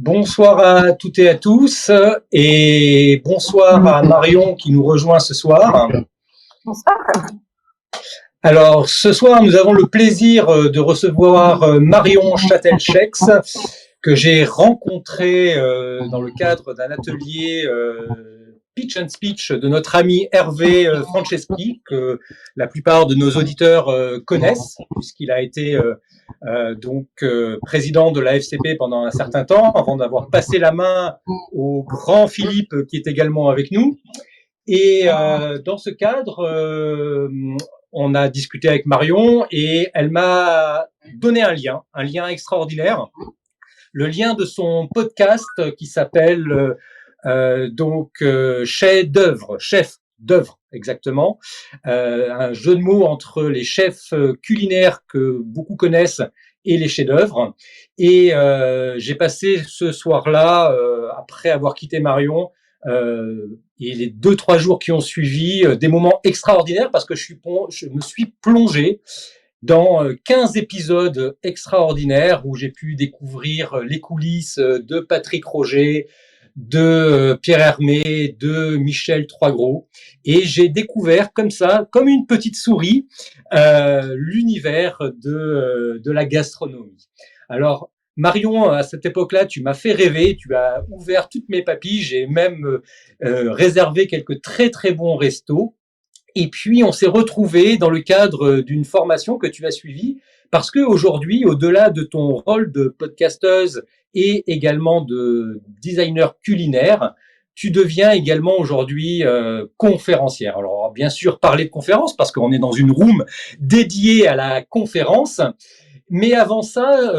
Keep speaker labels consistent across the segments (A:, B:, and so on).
A: Bonsoir à toutes et à tous et bonsoir à Marion qui nous rejoint ce soir.
B: Bonsoir.
A: Alors ce soir nous avons le plaisir de recevoir Marion Châtel-Chex que j'ai rencontrée dans le cadre d'un atelier Pitch and Speech de notre ami Hervé Franceschi, que la plupart de nos auditeurs connaissent, puisqu'il a été président de la FCP pendant un certain temps, avant d'avoir passé la main au grand Philippe qui est également avec nous. Et dans ce cadre, on a discuté avec Marion et elle m'a donné un lien extraordinaire, le lien de son podcast qui s'appelle chef d'œuvre exactement, un jeu de mots entre les chefs culinaires que beaucoup connaissent et les chefs-d'œuvre. Et j'ai passé ce soir-là, après avoir quitté Marion, et les 2-3 jours qui ont suivi, des moments extraordinaires parce que je me suis plongé dans 15 épisodes extraordinaires où j'ai pu découvrir les coulisses de Patrick Roger, de Pierre Hermé, de Michel Troisgros. Et j'ai découvert comme ça, comme une petite souris, l'univers de la gastronomie. Alors, Marion, à cette époque-là, tu m'as fait rêver, tu as ouvert toutes mes papilles, j'ai même réservé quelques très très bons restos. Et puis, on s'est retrouvés dans le cadre d'une formation que tu as suivie, parce que aujourd'hui, au-delà de ton rôle de podcasteuse et également de designer culinaire, tu deviens également aujourd'hui conférencière. Alors, bien sûr, parler de conférence, parce qu'on est dans une room dédiée à la conférence, mais avant ça,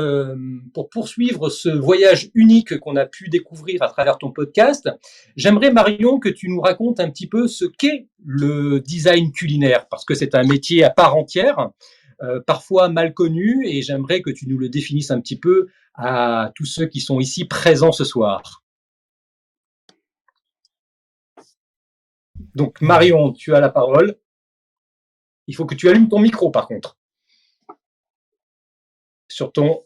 A: pour poursuivre ce voyage unique qu'on a pu découvrir à travers ton podcast, j'aimerais, Marion, que tu nous racontes un petit peu ce qu'est le design culinaire, parce que c'est un métier à part entière, parfois mal connu, et j'aimerais que tu nous le définisses un petit peu à tous ceux qui sont ici présents ce soir. Donc, Marion, tu as la parole. Il faut que tu allumes ton micro, par contre. Sur ton...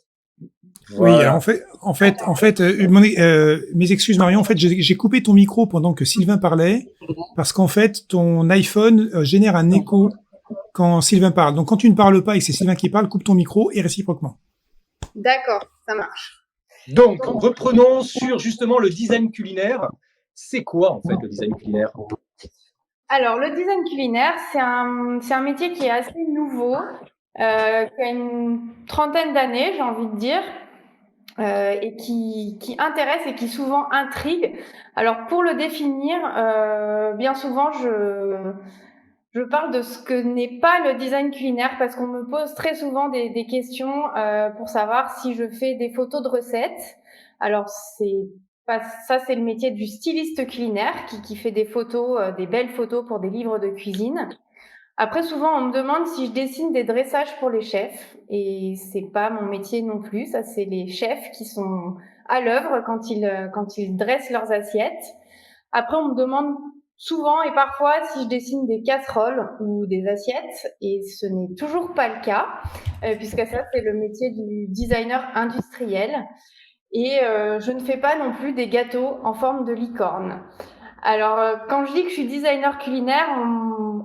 C: Voilà. Oui, alors en fait, mes excuses Marion, en fait, j'ai coupé ton micro pendant que Sylvain parlait, parce qu'en fait, ton iPhone génère un écho quand Sylvain parle. Donc, quand tu ne parles pas et que c'est Sylvain qui parle, coupe ton micro et réciproquement.
B: D'accord, ça marche.
A: Donc, reprenons sur justement le design culinaire. C'est quoi en fait le design culinaire ?
B: Alors, le design culinaire, c'est un métier qui est assez nouveau, qui a une trentaine d'années, j'ai envie de dire, et qui intéresse et qui souvent intrigue. Alors, pour le définir, bien souvent, je parle de ce que n'est pas le design culinaire parce qu'on me pose très souvent des questions pour savoir si je fais des photos de recettes. Alors, c'est le métier du styliste culinaire qui fait des photos, des belles photos pour des livres de cuisine. Après, souvent, on me demande si je dessine des dressages pour les chefs et c'est pas mon métier non plus. Ça, c'est les chefs qui sont à l'œuvre quand ils dressent leurs assiettes. Après, on me demande souvent et parfois si je dessine des casseroles ou des assiettes et ce n'est toujours pas le cas puisque ça, c'est le métier du designer industriel. Et je ne fais pas non plus des gâteaux en forme de licorne. Alors, quand je dis que je suis designer culinaire,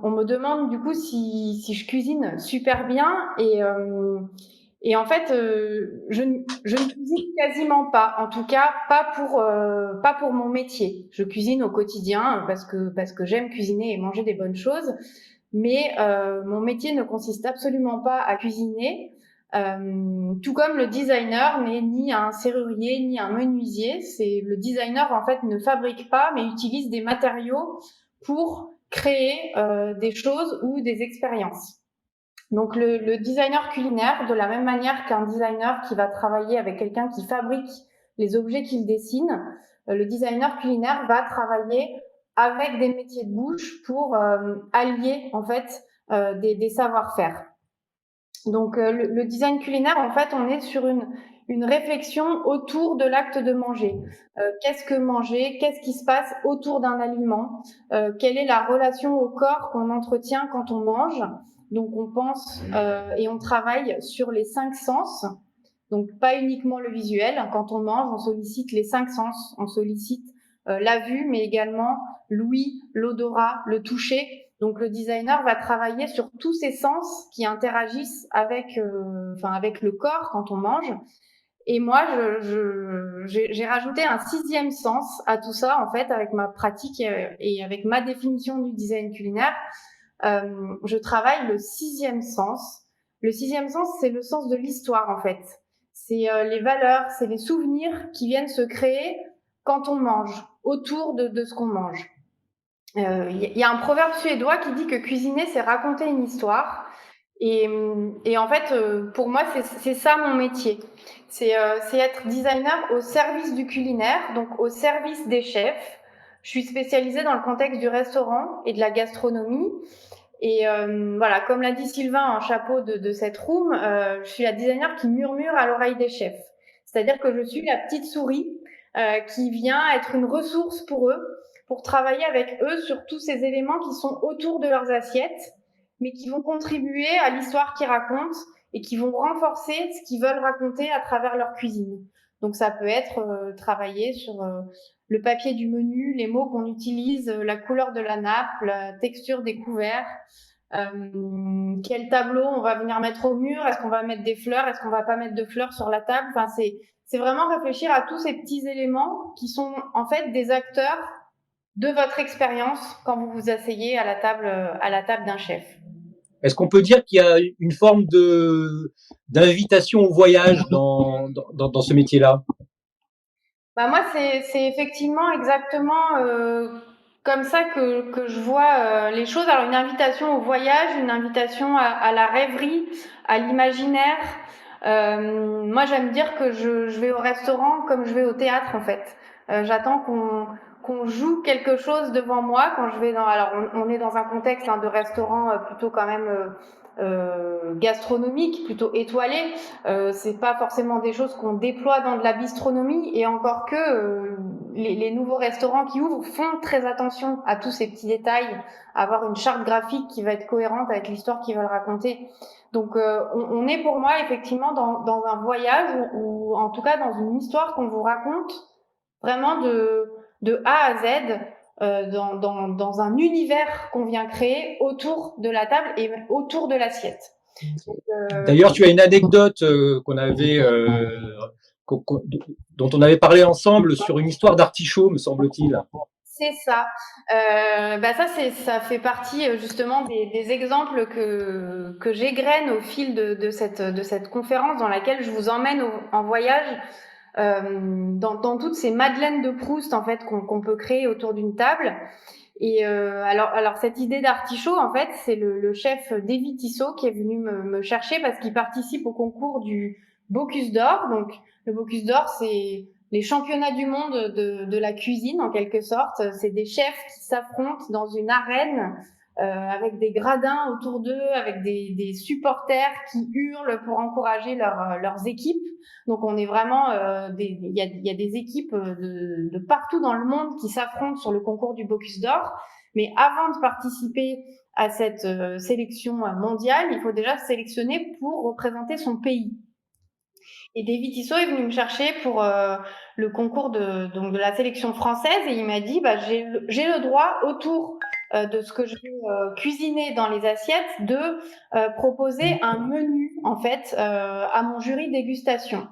B: on me demande du coup si je cuisine super bien et en fait, je ne cuisine quasiment pas. En tout cas, pas pour mon métier. Je cuisine au quotidien parce que j'aime cuisiner et manger des bonnes choses. Mais mon métier ne consiste absolument pas à cuisiner. Tout comme le designer n'est ni un serrurier ni un menuisier. C'est le designer en fait ne fabrique pas mais utilise des matériaux pour créer des choses ou des expériences. Donc le designer culinaire, de la même manière qu'un designer qui va travailler avec quelqu'un qui fabrique les objets qu'il dessine, le designer culinaire va travailler avec des métiers de bouche pour allier en fait des savoir-faire. Donc le design culinaire, en fait, on est sur une réflexion autour de l'acte de manger. Qu'est-ce que manger ? Qu'est-ce qui se passe autour d'un aliment ? Quelle est la relation au corps qu'on entretient quand on mange ? Donc on pense et on travaille sur les 5 sens. Donc, pas uniquement le visuel. Quand on mange, on sollicite les 5 sens. On sollicite la vue, mais également l'ouïe, l'odorat, le toucher. Donc, le designer va travailler sur tous ces sens qui interagissent avec le corps quand on mange. Et moi, j'ai rajouté un 6e sens à tout ça, en fait, avec ma pratique et avec ma définition du design culinaire. Je travaille le 6e sens. Le 6e sens, c'est le sens de l'histoire, en fait. C'est les valeurs, c'est les souvenirs qui viennent se créer quand on mange, autour de ce qu'on mange. Y a un proverbe suédois qui dit que cuisiner, c'est raconter une histoire. Et en fait, pour moi, c'est ça mon métier. C'est être designer au service du culinaire, donc au service des chefs. Je suis spécialisée dans le contexte du restaurant et de la gastronomie. Et voilà, comme l'a dit Sylvain en chapeau de cette room, je suis la designer qui murmure à l'oreille des chefs. C'est-à-dire que je suis la petite souris qui vient être une ressource pour eux, pour travailler avec eux sur tous ces éléments qui sont autour de leurs assiettes, mais qui vont contribuer à l'histoire qu'ils racontent et qui vont renforcer ce qu'ils veulent raconter à travers leur cuisine. Donc ça peut être travailler sur le papier du menu, les mots qu'on utilise, la couleur de la nappe, la texture des couverts, quel tableau on va venir mettre au mur, est-ce qu'on va mettre des fleurs, est-ce qu'on va pas mettre de fleurs sur la table. Enfin, c'est vraiment réfléchir à tous ces petits éléments qui sont en fait des acteurs de votre expérience quand vous vous asseyez à la table d'un chef.
A: Est-ce qu'on peut dire qu'il y a une forme d'invitation au voyage dans ce métier-là?
B: Bah moi, c'est effectivement exactement comme ça que je vois les choses. Alors, une invitation au voyage, une invitation à la rêverie, à l'imaginaire. Moi, j'aime dire que je vais au restaurant comme je vais au théâtre, en fait. J'attends qu'on joue quelque chose devant moi quand je vais dans. Alors, on est dans un contexte de restaurant plutôt quand même gastronomique, plutôt étoilé. C'est pas forcément des choses qu'on déploie dans de la bistronomie, et encore que les nouveaux restaurants qui ouvrent font très attention à tous ces petits détails, avoir une charte graphique qui va être cohérente avec l'histoire qu'ils veulent raconter. Donc on est pour moi effectivement dans un voyage ou en tout cas dans une histoire qu'on vous raconte vraiment de A à Z. Dans un univers qu'on vient créer autour de la table et autour de l'assiette.
A: D'ailleurs, tu as une anecdote dont on avait parlé ensemble sur une histoire d'artichaut, me semble-t-il.
B: C'est ça. Ça fait partie justement des exemples que j'égrène au fil de cette conférence dans laquelle je vous emmène en voyage dans toutes ces madeleines de Proust en fait qu'on peut créer autour d'une table. Et alors cette idée d'artichaut, en fait, c'est le chef Davy Tissot qui est venu me chercher parce qu'il participe au concours du Bocuse d'Or. Donc le Bocuse d'Or, c'est les championnats du monde de la cuisine en quelque sorte. C'est des chefs qui s'affrontent dans une arène avec des gradins autour d'eux, avec des supporters qui hurlent pour encourager leurs équipes. Donc on est vraiment, il y a des équipes de partout dans le monde qui s'affrontent sur le concours du Bocuse d'Or. Mais avant de participer à cette sélection mondiale, il faut déjà se sélectionner pour représenter son pays. Et David Tissot est venu me chercher pour le concours de la sélection française et il m'a dit j'ai le droit autour de ce que je vais cuisiner dans les assiettes de proposer un menu en fait à mon jury dégustation.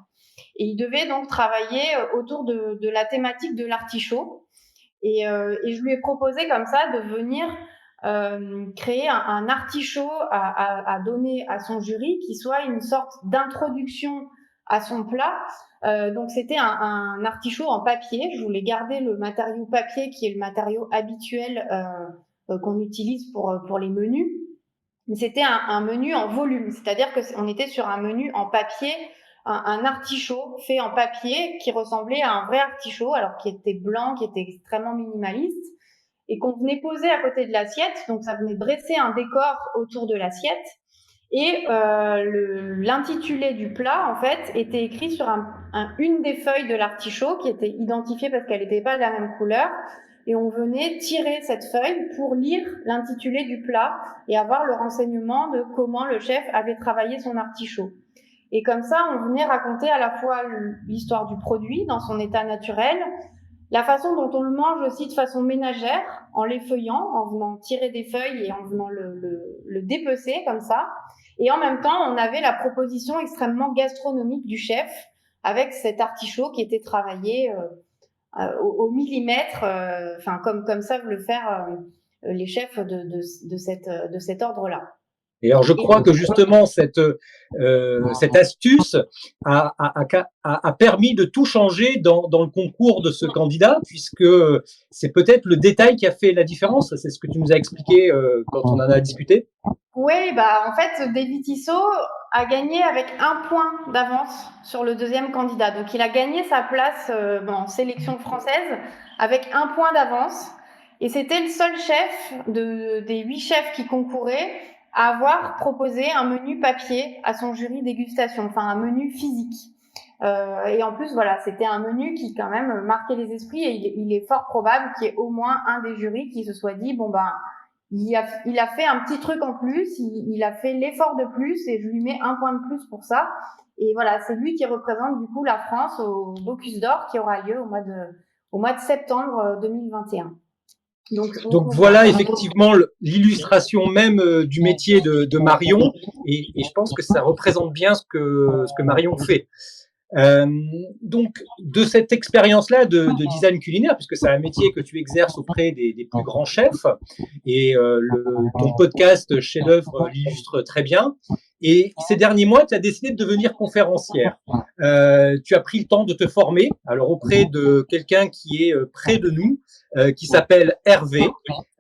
B: Et il devait donc travailler autour de la thématique de l'artichaut. Et je lui ai proposé comme ça de venir créer un artichaut à donner à son jury qui soit une sorte d'introduction à son plat. Donc c'était un artichaut en papier. Je voulais garder le matériau papier qui est le matériau habituel qu'on utilise pour les menus. Mais c'était un menu en volume, c'est-à-dire qu'on était sur un menu en papier, un artichaut fait en papier qui ressemblait à un vrai artichaut, alors qui était blanc, qui était extrêmement minimaliste, et qu'on venait poser à côté de l'assiette, donc ça venait dresser un décor autour de l'assiette, et l'intitulé du plat, en fait, était écrit sur une des feuilles de l'artichaut, qui était identifiée parce qu'elle n'était pas de la même couleur, et on venait tirer cette feuille pour lire l'intitulé du plat et avoir le renseignement de comment le chef avait travaillé son artichaut. Et comme ça, on venait raconter à la fois l'histoire du produit dans son état naturel, la façon dont on le mange aussi de façon ménagère, en l'effeuillant, en venant tirer des feuilles et en venant le dépecer comme ça. Et en même temps, on avait la proposition extrêmement gastronomique du chef avec cet artichaut qui était travaillé au millimètre, enfin comme savent le faire les chefs de cet ordre-là.
A: Et alors, je crois que justement, cette astuce a permis de tout changer dans le concours de ce candidat, puisque c'est peut-être le détail qui a fait la différence. C'est ce que tu nous as expliqué quand on en a discuté.
B: Oui, en fait, David Tissot a gagné avec 1 point d'avance sur le deuxième candidat. Donc, il a gagné sa place en sélection française avec 1 point d'avance. Et c'était le seul chef des 8 chefs qui concouraient à avoir proposé un menu papier à son jury dégustation, enfin un menu physique. Et en plus, voilà, c'était un menu qui quand même marquait les esprits, et il est fort probable qu'il y ait au moins un des jurys qui se soit dit, il a fait un petit truc en plus, il a fait l'effort de plus, et je lui mets 1 point de plus pour ça. Et voilà, c'est lui qui représente du coup la France au Bocuse d'Or qui aura lieu au mois de septembre 2021.
A: Donc voilà effectivement l'illustration même du métier de Marion, et je pense que ça représente bien ce que Marion fait. Donc de cette expérience-là de design culinaire, puisque c'est un métier que tu exerces auprès des plus grands chefs, et ton podcast Chef d'œuvre l'illustre très bien. Et ces derniers mois, tu as décidé de devenir conférencière. Tu as pris le temps de te former, alors auprès de quelqu'un qui est près de nous, qui s'appelle Hervé.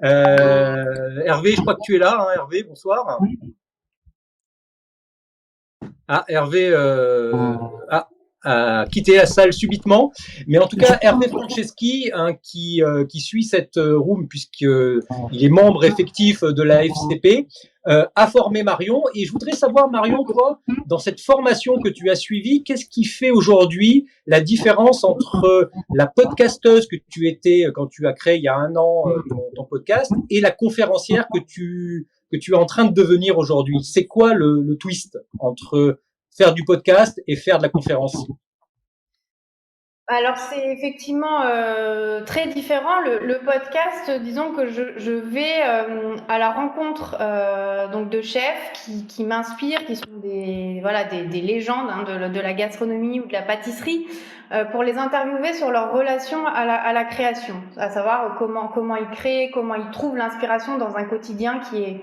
A: Hervé, je crois que tu es là, hein, Hervé, bonsoir. Ah, Hervé a quitté la salle subitement, mais en tout cas Hervé Franceschi, hein, qui suit cette room puisqu'il est membre effectif de la FCP, a formé Marion. Et je voudrais savoir, Marion, toi, dans cette formation que tu as suivie, qu'est-ce qui fait aujourd'hui la différence entre la podcasteuse que tu étais quand tu as créé il y a 1 an ton podcast, et la conférencière que tu es en train de devenir aujourd'hui? C'est quoi le twist entre faire du podcast et faire de la conférence?
B: Alors c'est effectivement très différent. Le podcast, disons que je vais à la rencontre donc de chefs qui m'inspirent, qui sont des légendes hein, de la gastronomie ou de la pâtisserie, pour les interviewer sur leur relation à la création, à savoir comment ils créent, comment ils trouvent l'inspiration dans un quotidien qui est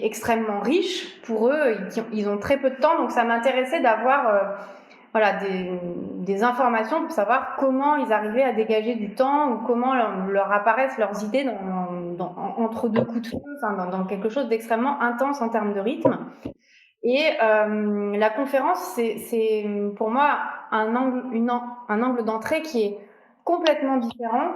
B: extrêmement riche pour eux. Ils ont très peu de temps, donc ça m'intéressait d'avoir des informations pour savoir comment ils arrivaient à dégager du temps, ou comment leur apparaissent leurs idées entre 2 coups de feu, enfin, dans quelque chose d'extrêmement intense en termes de rythme. Et la conférence, c'est pour moi un angle d'entrée qui est complètement différent.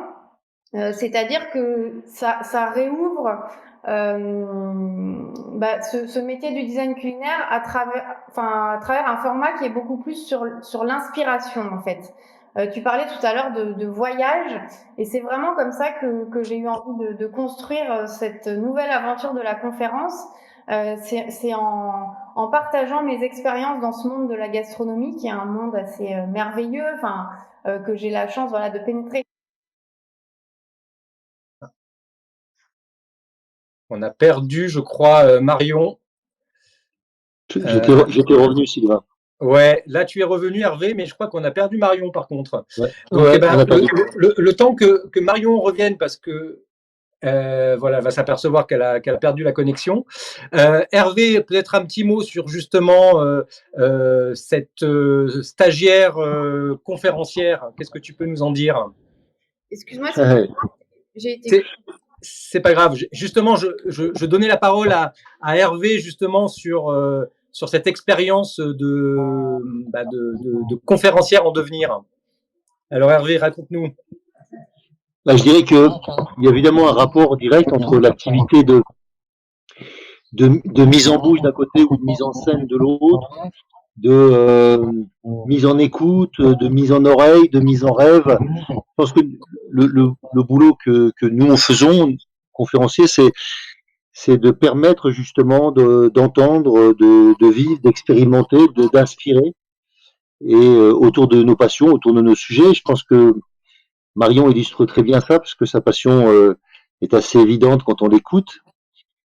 B: C'est-à-dire que ça réouvre ce métier du design culinaire à travers un format qui est beaucoup plus sur l'inspiration en fait. Tu parlais tout à l'heure de voyage, et c'est vraiment comme ça que j'ai eu envie de construire cette nouvelle aventure de la conférence. C'est en partageant mes expériences dans ce monde de la gastronomie, qui est un monde assez merveilleux, que j'ai la chance de pénétrer.
A: On a perdu, je crois, Marion.
D: J'étais revenu, Sylvain.
A: Ouais, là tu es revenu, Hervé, mais je crois qu'on a perdu Marion par contre.
D: Ouais.
A: Donc,
D: Ouais,
A: le temps que Marion revienne, parce que elle va s'apercevoir qu'elle a perdu la connexion. Hervé, peut-être un petit mot sur justement cette stagiaire conférencière. Qu'est-ce que tu peux nous en dire?
B: Excuse-moi, j'ai été...
A: C'est pas grave. Justement, je donnais la parole à Hervé justement sur cette expérience de conférencière en devenir. Alors Hervé, raconte-nous.
D: Je dirais qu'il y a évidemment un rapport direct entre l'activité de mise en bouche d'un côté ou de mise en scène de l'autre, de mise en écoute, de mise en oreille, de mise en rêve. Je pense que le boulot que nous faisons, conférenciers, c'est de permettre justement d'entendre, de vivre, d'expérimenter, d'inspirer, et autour de nos passions, autour de nos sujets. Je pense que Marion illustre très bien ça, parce que sa passion est assez évidente quand on l'écoute.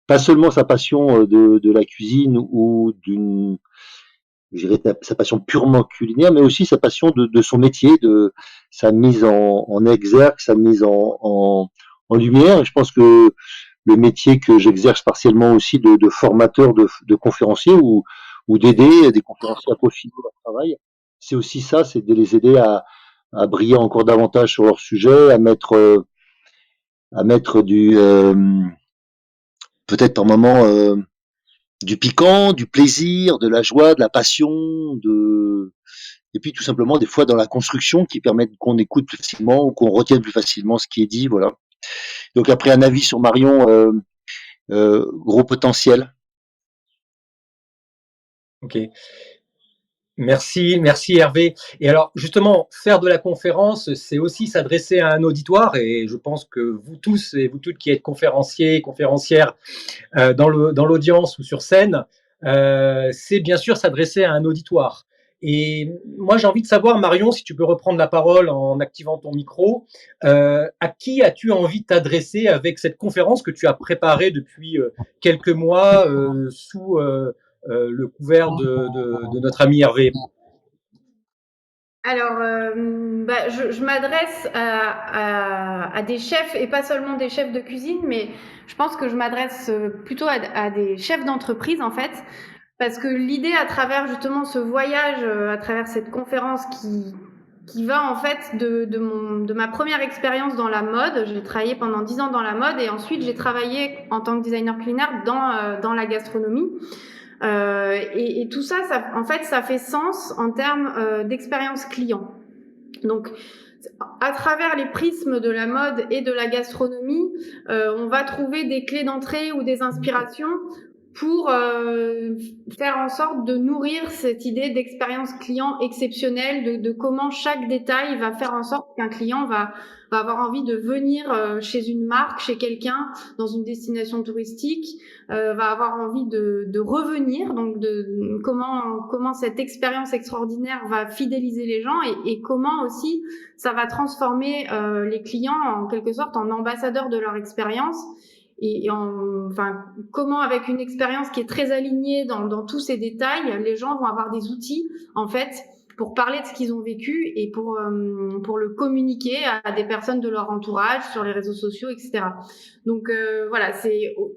D: Pas seulement sa passion de la cuisine ou je dirais sa passion purement culinaire, mais aussi sa passion de son métier, de sa mise en exergue, sa mise en lumière. Et je pense que le métier que j'exerce partiellement aussi de formateur de conférenciers ou d'aider des conférenciers à peaufiner leur travail, c'est aussi ça, c'est de les aider à briller encore davantage sur leur sujet, à mettre peut-être par moment du piquant, du plaisir, de la joie, de la passion, et puis tout simplement des fois dans la construction qui permettent qu'on écoute plus facilement ou qu'on retienne plus facilement ce qui est dit, voilà. Donc après un avis sur Marion, gros potentiel.
A: Ok. Merci, merci Hervé. Et alors justement, faire de la conférence, c'est aussi s'adresser à un auditoire, et je pense que vous tous et vous toutes qui êtes conférenciers, conférencières dans l'audience ou sur scène, c'est bien sûr s'adresser à un auditoire. Et moi, j'ai envie de savoir, Marion, si tu peux reprendre la parole en activant ton micro, à qui as-tu envie de t'adresser avec cette conférence que tu as préparée depuis quelques mois sous le couvert de notre ami Hervé?
B: Alors, je m'adresse à des chefs, et pas seulement des chefs de cuisine, mais je pense que je m'adresse plutôt à des chefs d'entreprise, en fait, parce que l'idée, à travers justement ce voyage, à travers cette conférence qui va en fait de ma première expérience dans la mode. J'ai travaillé pendant 10 ans dans la mode, et ensuite j'ai travaillé en tant que designer culinaire dans la gastronomie. Et tout ça, en fait, ça fait sens en termes d'expérience client. Donc, à travers les prismes de la mode et de la gastronomie, on va trouver des clés d'entrée ou des inspirations pour faire en sorte de nourrir cette idée d'expérience client exceptionnelle, de comment chaque détail va faire en sorte qu'un client va avoir envie de venir chez une marque, chez quelqu'un, dans une destination touristique, va avoir envie de revenir, donc de comment cette expérience extraordinaire va fidéliser les gens, et comment aussi ça va transformer les clients en quelque sorte en ambassadeurs de leur expérience. Comment avec une expérience qui est très alignée dans tous ces détails, les gens vont avoir des outils en fait pour parler de ce qu'ils ont vécu et pour le communiquer à des personnes de leur entourage sur les réseaux sociaux, etc. Donc voilà,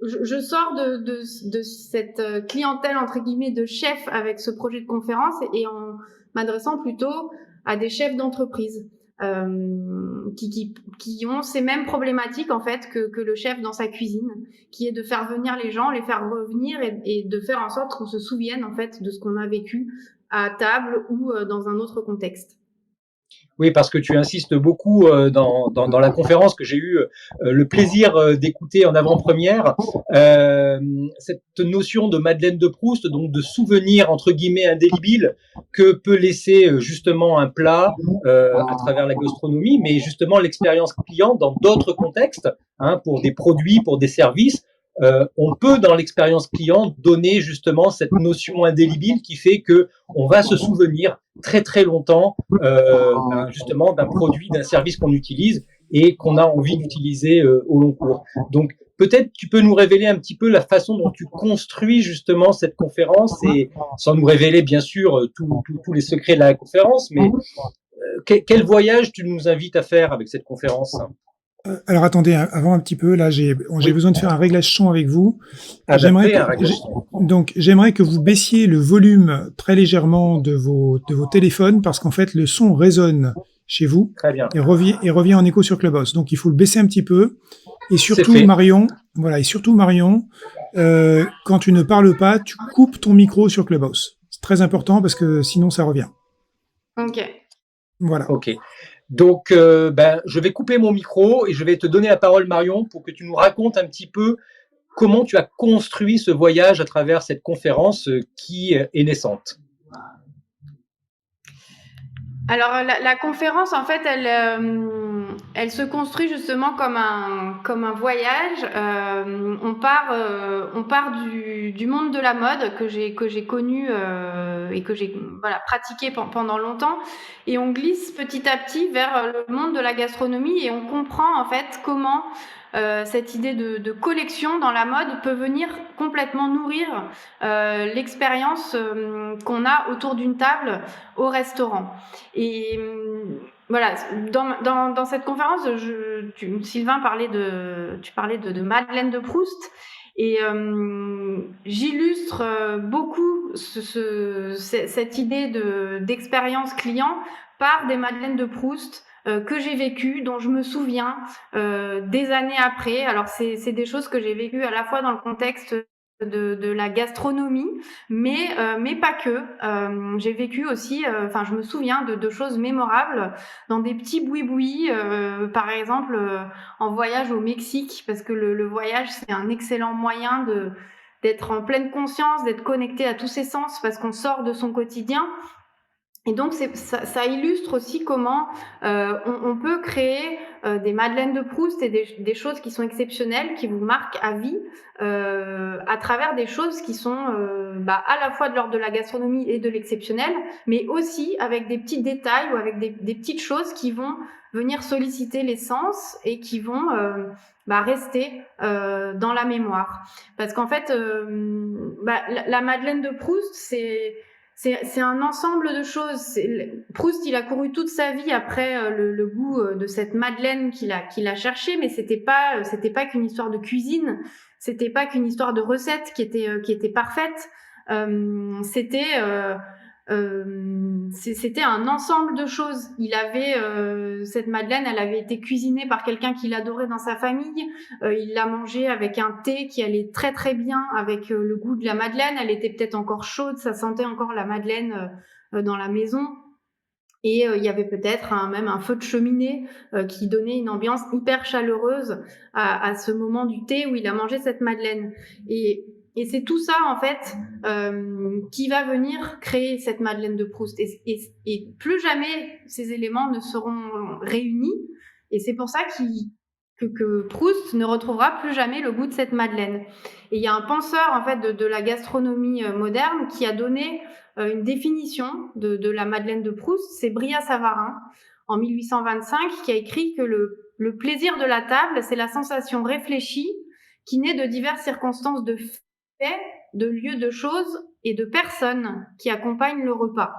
B: je sors de cette clientèle entre guillemets de chefs avec ce projet de conférence, et en m'adressant plutôt à des chefs d'entreprise qui ont ces mêmes problématiques en fait que le chef dans sa cuisine, qui est de faire venir les gens, les faire revenir, et de faire en sorte qu'on se souvienne en fait de ce qu'on a vécu à table ou dans un autre contexte.
A: Oui, parce que tu insistes beaucoup dans la conférence que j'ai eu le plaisir d'écouter en avant-première, cette notion de Madeleine de Proust, donc de souvenir entre guillemets indélébile que peut laisser justement un plat à travers la gastronomie, mais justement l'expérience client dans d'autres contextes, hein, pour des produits, pour des services. On peut dans l'expérience client donner justement cette notion indélébile qui fait que on va se souvenir très très longtemps justement d'un produit, d'un service qu'on utilise et qu'on a envie d'utiliser au long cours. Donc peut-être tu peux nous révéler un petit peu la façon dont tu construis justement cette conférence, et sans nous révéler bien sûr tous les secrets de la conférence, mais quel voyage tu nous invites à faire avec cette conférence?
C: Alors attendez, avant un petit peu, là j'ai besoin de faire un réglage son avec vous.
A: J'aimerais
C: que vous baissiez le volume très légèrement de vos téléphones, parce qu'en fait le son résonne chez vous.
A: Très bien.
C: Et revient en écho sur Clubhouse. Donc il faut le baisser un petit peu. Et surtout Marion, quand tu ne parles pas, tu coupes ton micro sur Clubhouse. C'est très important parce que sinon ça revient.
B: Ok.
C: Voilà.
A: Ok. Donc, je vais couper mon micro et je vais te donner la parole, Marion, pour que tu nous racontes un petit peu comment tu as construit ce voyage à travers cette conférence qui est naissante.
B: Alors la conférence, en fait, elle se construit justement comme un voyage. On part du monde de la mode que j'ai connu et que j'ai pratiqué pendant longtemps, et on glisse petit à petit vers le monde de la gastronomie, et on comprend en fait comment cette idée de collection dans la mode peut venir complètement nourrir l'expérience qu'on a autour d'une table au restaurant. Et voilà, dans cette conférence, Sylvain tu parlais de Madeleine de Proust, et j'illustre beaucoup cette idée d'expérience client par des Madeleines de Proust que j'ai vécues, dont je me souviens des années après. Alors c'est des choses que j'ai vécues à la fois dans le contexte de la gastronomie, mais pas que. J'ai vécu aussi, je me souviens de choses mémorables dans des petits boui-boui, par exemple en voyage au Mexique, parce que le voyage, c'est un excellent moyen d'être en pleine conscience, d'être connecté à tous ses sens, parce qu'on sort de son quotidien. Et donc ça illustre aussi comment on peut créer des Madeleines de Proust et des choses qui sont exceptionnelles, qui vous marquent à vie, à travers des choses qui sont à la fois de l'ordre de la gastronomie et de l'exceptionnel, mais aussi avec des petits détails ou avec des petites choses qui vont venir solliciter les sens et qui vont rester dans la mémoire. Parce qu'en fait, la Madeleine de Proust, c'est un ensemble de choses. Proust, il a couru toute sa vie après le goût de cette madeleine qu'il a cherché, mais c'était pas qu'une histoire de cuisine, c'était pas qu'une histoire de recette qui était parfaite. C'était un ensemble de choses. Il avait cette madeleine, elle avait été cuisinée par quelqu'un qu'il adorait dans sa famille. Il l'a mangée avec un thé qui allait très très bien avec le goût de la madeleine. Elle était peut-être encore chaude, ça sentait encore la madeleine dans la maison. Et il y avait peut-être même un feu de cheminée qui donnait une ambiance hyper chaleureuse à ce moment du thé où il a mangé cette madeleine. Et c'est tout ça, en fait, qui va venir créer cette Madeleine de Proust. Et plus jamais ces éléments ne seront réunis. Et c'est pour ça que Proust ne retrouvera plus jamais le goût de cette Madeleine. Et il y a un penseur, en fait, de la gastronomie moderne qui a donné une définition de la Madeleine de Proust. C'est Brillat-Savarin, en 1825, qui a écrit que le plaisir de la table, c'est la sensation réfléchie qui naît de diverses circonstances de faits, de lieux, de choses et de personnes qui accompagnent le repas.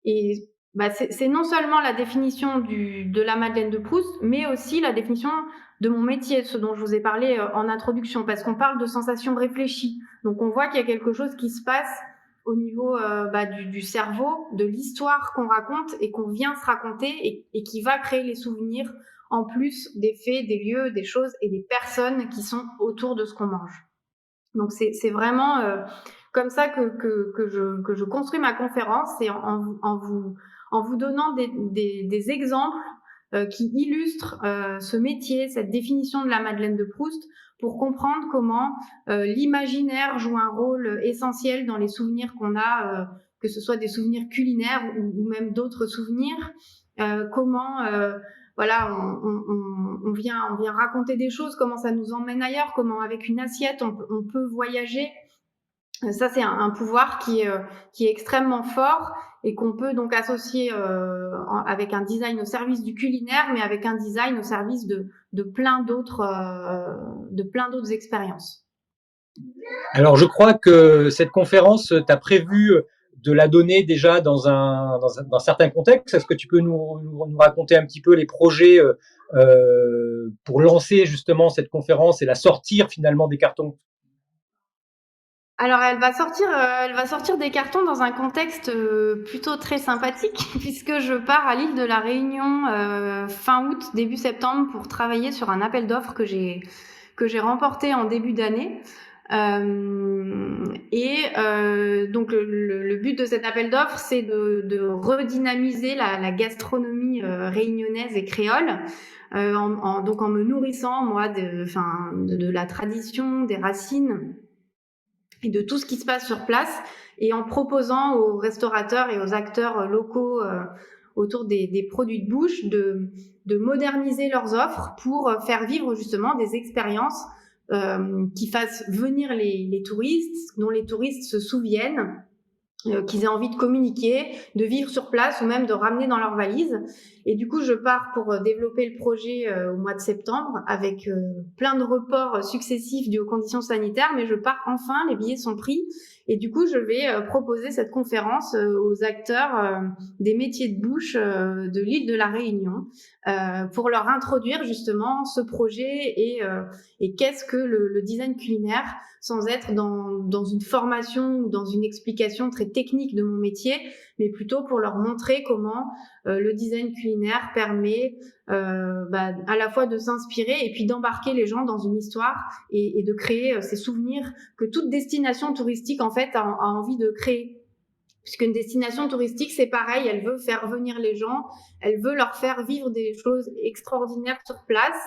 B: Et c'est non seulement la définition de la Madeleine de Proust, mais aussi la définition de mon métier, ce dont je vous ai parlé en introduction, parce qu'on parle de sensations réfléchies. Donc on voit qu'il y a quelque chose qui se passe au niveau du cerveau, de l'histoire qu'on raconte et qu'on vient se raconter et qui va créer les souvenirs en plus des faits, des lieux, des choses et des personnes qui sont autour de ce qu'on mange. Donc c'est vraiment comme ça que je construis ma conférence, c'est en vous donnant des exemples qui illustrent ce métier, cette définition de la Madeleine de Proust, pour comprendre comment l'imaginaire joue un rôle essentiel dans les souvenirs qu'on a, que ce soit des souvenirs culinaires ou même d'autres souvenirs, comment on vient raconter des choses, comment ça nous emmène ailleurs, comment avec une assiette on peut voyager. Ça, c'est un pouvoir qui est extrêmement fort et qu'on peut donc associer avec un design au service du culinaire, mais avec un design au service de plein d'autres expériences.
A: Alors, je crois que cette conférence, tu as prévu de la donner déjà dans un certain contexte. Est-ce que tu peux nous raconter un petit peu les projets pour lancer justement cette conférence et la sortir finalement des cartons?
B: Alors, elle va sortir des cartons dans un contexte plutôt très sympathique, puisque je pars à l'île de la Réunion fin août, début septembre, pour travailler sur un appel d'offres que j'ai remporté en début d'année. Donc le but de cet appel d'offres, c'est de redynamiser la gastronomie réunionnaise et créole, donc en me nourrissant moi de la tradition, des racines et de tout ce qui se passe sur place, et en proposant aux restaurateurs et aux acteurs locaux autour des produits de bouche, de moderniser leurs offres pour faire vivre justement des expériences qui fassent venir les touristes, dont les touristes se souviennent, qu'ils aient envie de communiquer, de vivre sur place ou même de ramener dans leur valise. Et du coup, je pars pour développer le projet au mois de septembre avec plein de reports successifs dus aux conditions sanitaires, mais je pars enfin, les billets sont pris. Et du coup, je vais proposer cette conférence aux acteurs des métiers de bouche de l'île de la Réunion pour leur introduire justement ce projet et qu'est-ce que le design culinaire, sans être dans une formation ou dans une explication très technique de mon métier, mais plutôt pour leur montrer comment le design culinaire permet à la fois de s'inspirer et puis d'embarquer les gens dans une histoire et de créer ces souvenirs que toute destination touristique en fait a envie de créer. Puisqu'une destination touristique, c'est pareil, elle veut faire venir les gens, elle veut leur faire vivre des choses extraordinaires sur place.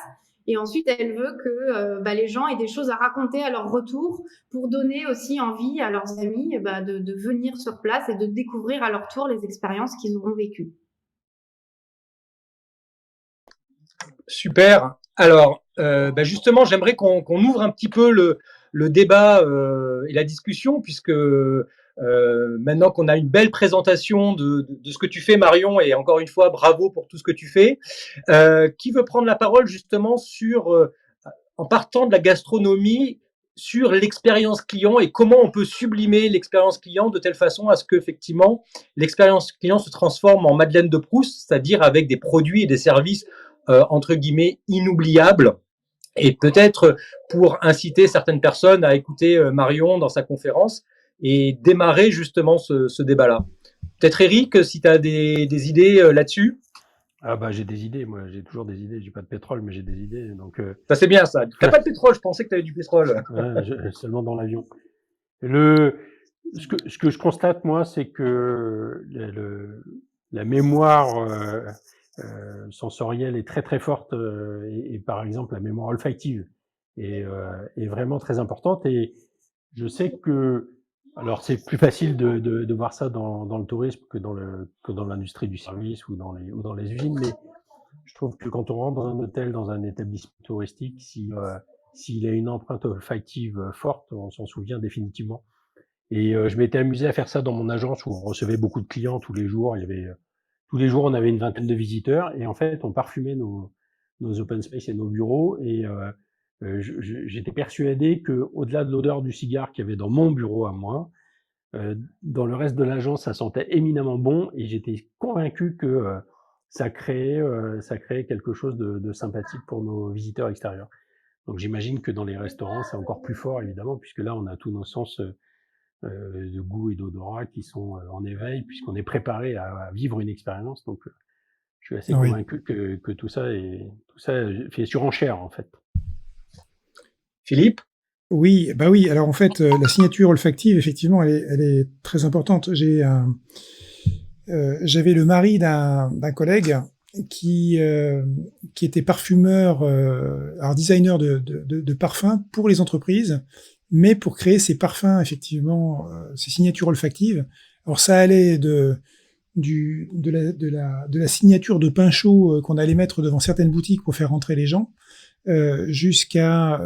B: Et ensuite, elle veut que les gens aient des choses à raconter à leur retour pour donner aussi envie à leurs amis de venir sur place et de découvrir à leur tour les expériences qu'ils auront vécues.
A: Super. Alors, justement, j'aimerais qu'on ouvre un petit peu le débat et la discussion, puisque maintenant qu'on a une belle présentation de ce que tu fais, Marion, et encore une fois, bravo pour tout ce que tu fais. Qui veut prendre la parole justement en partant de la gastronomie, sur l'expérience client et comment on peut sublimer l'expérience client de telle façon à ce qu'effectivement l'expérience client se transforme en Madeleine de Proust, c'est-à-dire avec des produits et des services entre guillemets inoubliables. Et peut-être pour inciter certaines personnes à écouter Marion dans sa conférence et démarrer justement ce débat-là. Peut-être Eric, si tu as des idées là-dessus.
E: Ah j'ai des idées, moi j'ai toujours des idées, j'ai pas de pétrole mais j'ai des idées, donc
A: ça c'est bien ça. T'as pas de pétrole, je pensais que tu avais du pétrole.
E: Ouais, seulement dans l'avion. Ce que je constate moi, c'est que la mémoire sensorielle est très très forte et par exemple la mémoire olfactive est vraiment très importante et je sais que alors c'est plus facile de voir ça dans le tourisme que dans l'industrie du service ou dans les usines, mais je trouve que quand on rentre dans un hôtel, dans un établissement touristique, s'il a une empreinte olfactive forte, on s'en souvient définitivement. Et je m'étais amusé à faire ça dans mon agence où on recevait beaucoup de clients tous les jours. Tous les jours, on avait une vingtaine de visiteurs et en fait, on parfumait nos open space et nos bureaux et j'étais persuadé que au-delà de l'odeur du cigare qu'il y avait dans mon bureau à moi, dans le reste de l'agence, ça sentait éminemment bon et j'étais convaincu que ça créait quelque chose de sympathique pour nos visiteurs extérieurs. Donc j'imagine que dans les restaurants, c'est encore plus fort évidemment, puisque là, on a tous nos sens de goût et d'odorat qui sont en éveil, puisqu'on est préparé à vivre une expérience. Donc je suis assez convaincu que tout ça fait surenchère en fait.
A: Philippe?
C: Oui, oui. Alors en fait, la signature olfactive, effectivement, elle est très importante. J'avais le mari d'un collègue qui était parfumeur, alors designer de parfums pour les entreprises, mais pour créer ces parfums, effectivement, ces signatures olfactives. Alors ça allait de la signature de pain chaud qu'on allait mettre devant certaines boutiques pour faire rentrer les gens, jusqu'à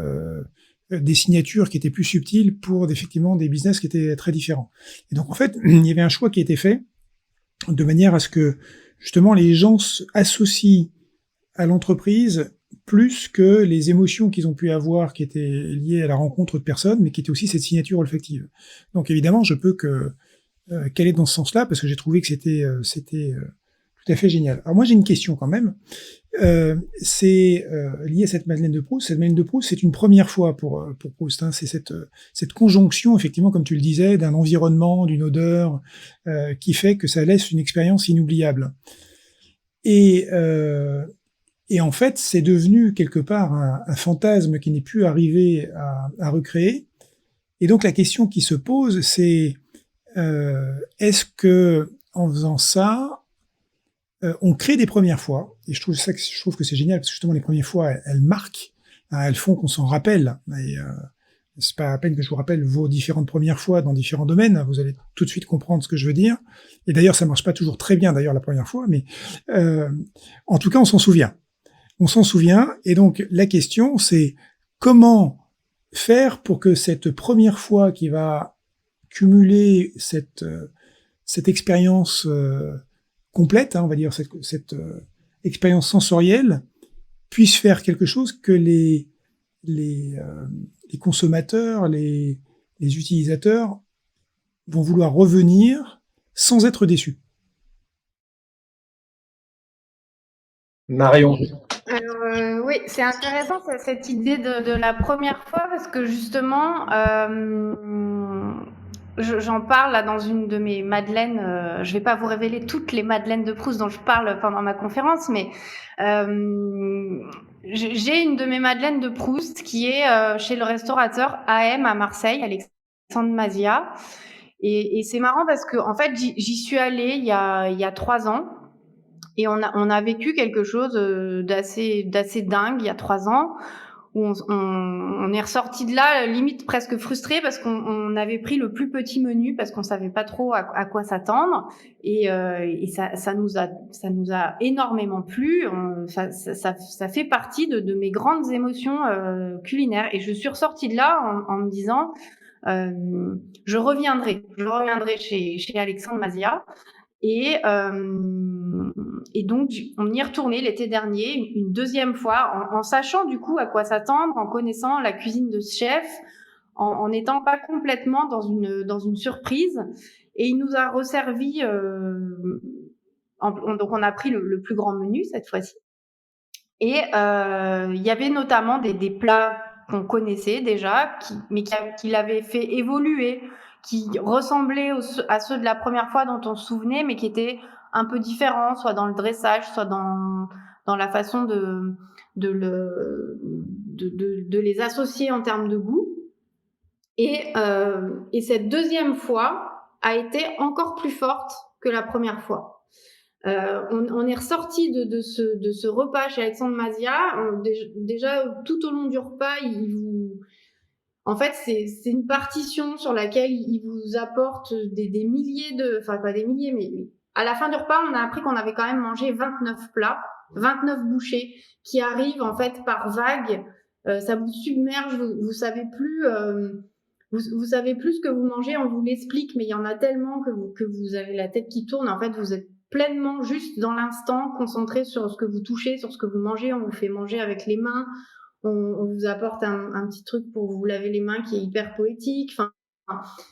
C: des signatures qui étaient plus subtiles pour effectivement des business qui étaient très différents. Et donc en fait, il y avait un choix qui a été fait de manière à ce que justement les gens associent à l'entreprise plus que les émotions qu'ils ont pu avoir qui étaient liées à la rencontre de personnes, mais qui étaient aussi cette signature olfactive. Donc évidemment, je peux qu'aller dans ce sens-là parce que j'ai trouvé que c'était tout à fait génial. Alors moi j'ai une question quand même. C'est lié à cette Madeleine de Proust. Cette Madeleine de Proust, c'est une première fois pour Proust. Hein. C'est cette conjonction, effectivement, comme tu le disais, d'un environnement, d'une odeur, qui fait que ça laisse une expérience inoubliable. Et en fait, c'est devenu quelque part un fantasme qui n'est plus arrivé à recréer. Et donc la question qui se pose, c'est est-ce que en faisant ça, on crée des premières fois, et je trouve que c'est génial parce que justement les premières fois elles marquent, hein, elles font qu'on s'en rappelle, c'est pas à peine que je vous rappelle vos différentes premières fois dans différents domaines. Vous allez tout de suite comprendre ce que je veux dire. Et d'ailleurs, ça marche pas toujours très bien d'ailleurs la première fois, mais en tout cas, on s'en souvient. On s'en souvient. Et donc la question, c'est comment faire pour que cette première fois qui va cumuler cette expérience complète, hein, on va dire cette expérience sensorielle, puisse faire quelque chose que les consommateurs, les utilisateurs vont vouloir revenir sans être déçus.
A: Marion.
B: Alors, oui, c'est intéressant cette idée de la première fois parce que justement, j'en parle là dans une de mes madeleines. Je vais pas vous révéler toutes les madeleines de Proust dont je parle pendant ma conférence, mais j'ai une de mes madeleines de Proust qui est chez le restaurateur AM à Marseille, Alexandre Mazia. Et c'est marrant parce que en fait, j'y suis allée il y a 3 ans. Et on a vécu quelque chose d'assez dingue il y a 3 ans, où on est ressorti de là limite presque frustré parce qu'on avait pris le plus petit menu parce qu'on savait pas trop à quoi s'attendre et ça nous a énormément plu. Ça fait partie de mes grandes émotions culinaires et je suis ressortie de là en me disant je reviendrai chez Alexandre Mazia. Et donc, on y est retourné l'été dernier, une deuxième fois, en sachant du coup à quoi s'attendre, en connaissant la cuisine de ce chef, en n'étant pas complètement dans une surprise. Et il nous a resservi, donc on a pris le plus grand menu cette fois-ci. Et il y avait notamment des plats qu'on connaissait déjà, mais qui l'avaient fait évoluer, qui ressemblaient à ceux de la première fois dont on se souvenait, mais qui étaient un peu différents, soit dans le dressage, soit dans la façon de les associer en termes de goût. Et cette deuxième fois a été encore plus forte que la première fois. On est ressorti de ce repas chez Alexandre Mazia. Déjà, tout au long du repas, en fait, c'est une partition sur laquelle il vous apporte des milliers enfin pas des milliers, mais à la fin du repas, on a appris qu'on avait quand même mangé 29 plats, 29 bouchées qui arrivent en fait par vagues. Ça vous submerge, vous savez plus. Vous savez plus ce que vous mangez, on vous l'explique, mais il y en a tellement que vous avez la tête qui tourne. En fait, vous êtes pleinement juste dans l'instant, concentré sur ce que vous touchez, sur ce que vous mangez. On vous fait manger avec les mains. On vous apporte un petit truc pour vous laver les mains qui est hyper poétique. Enfin,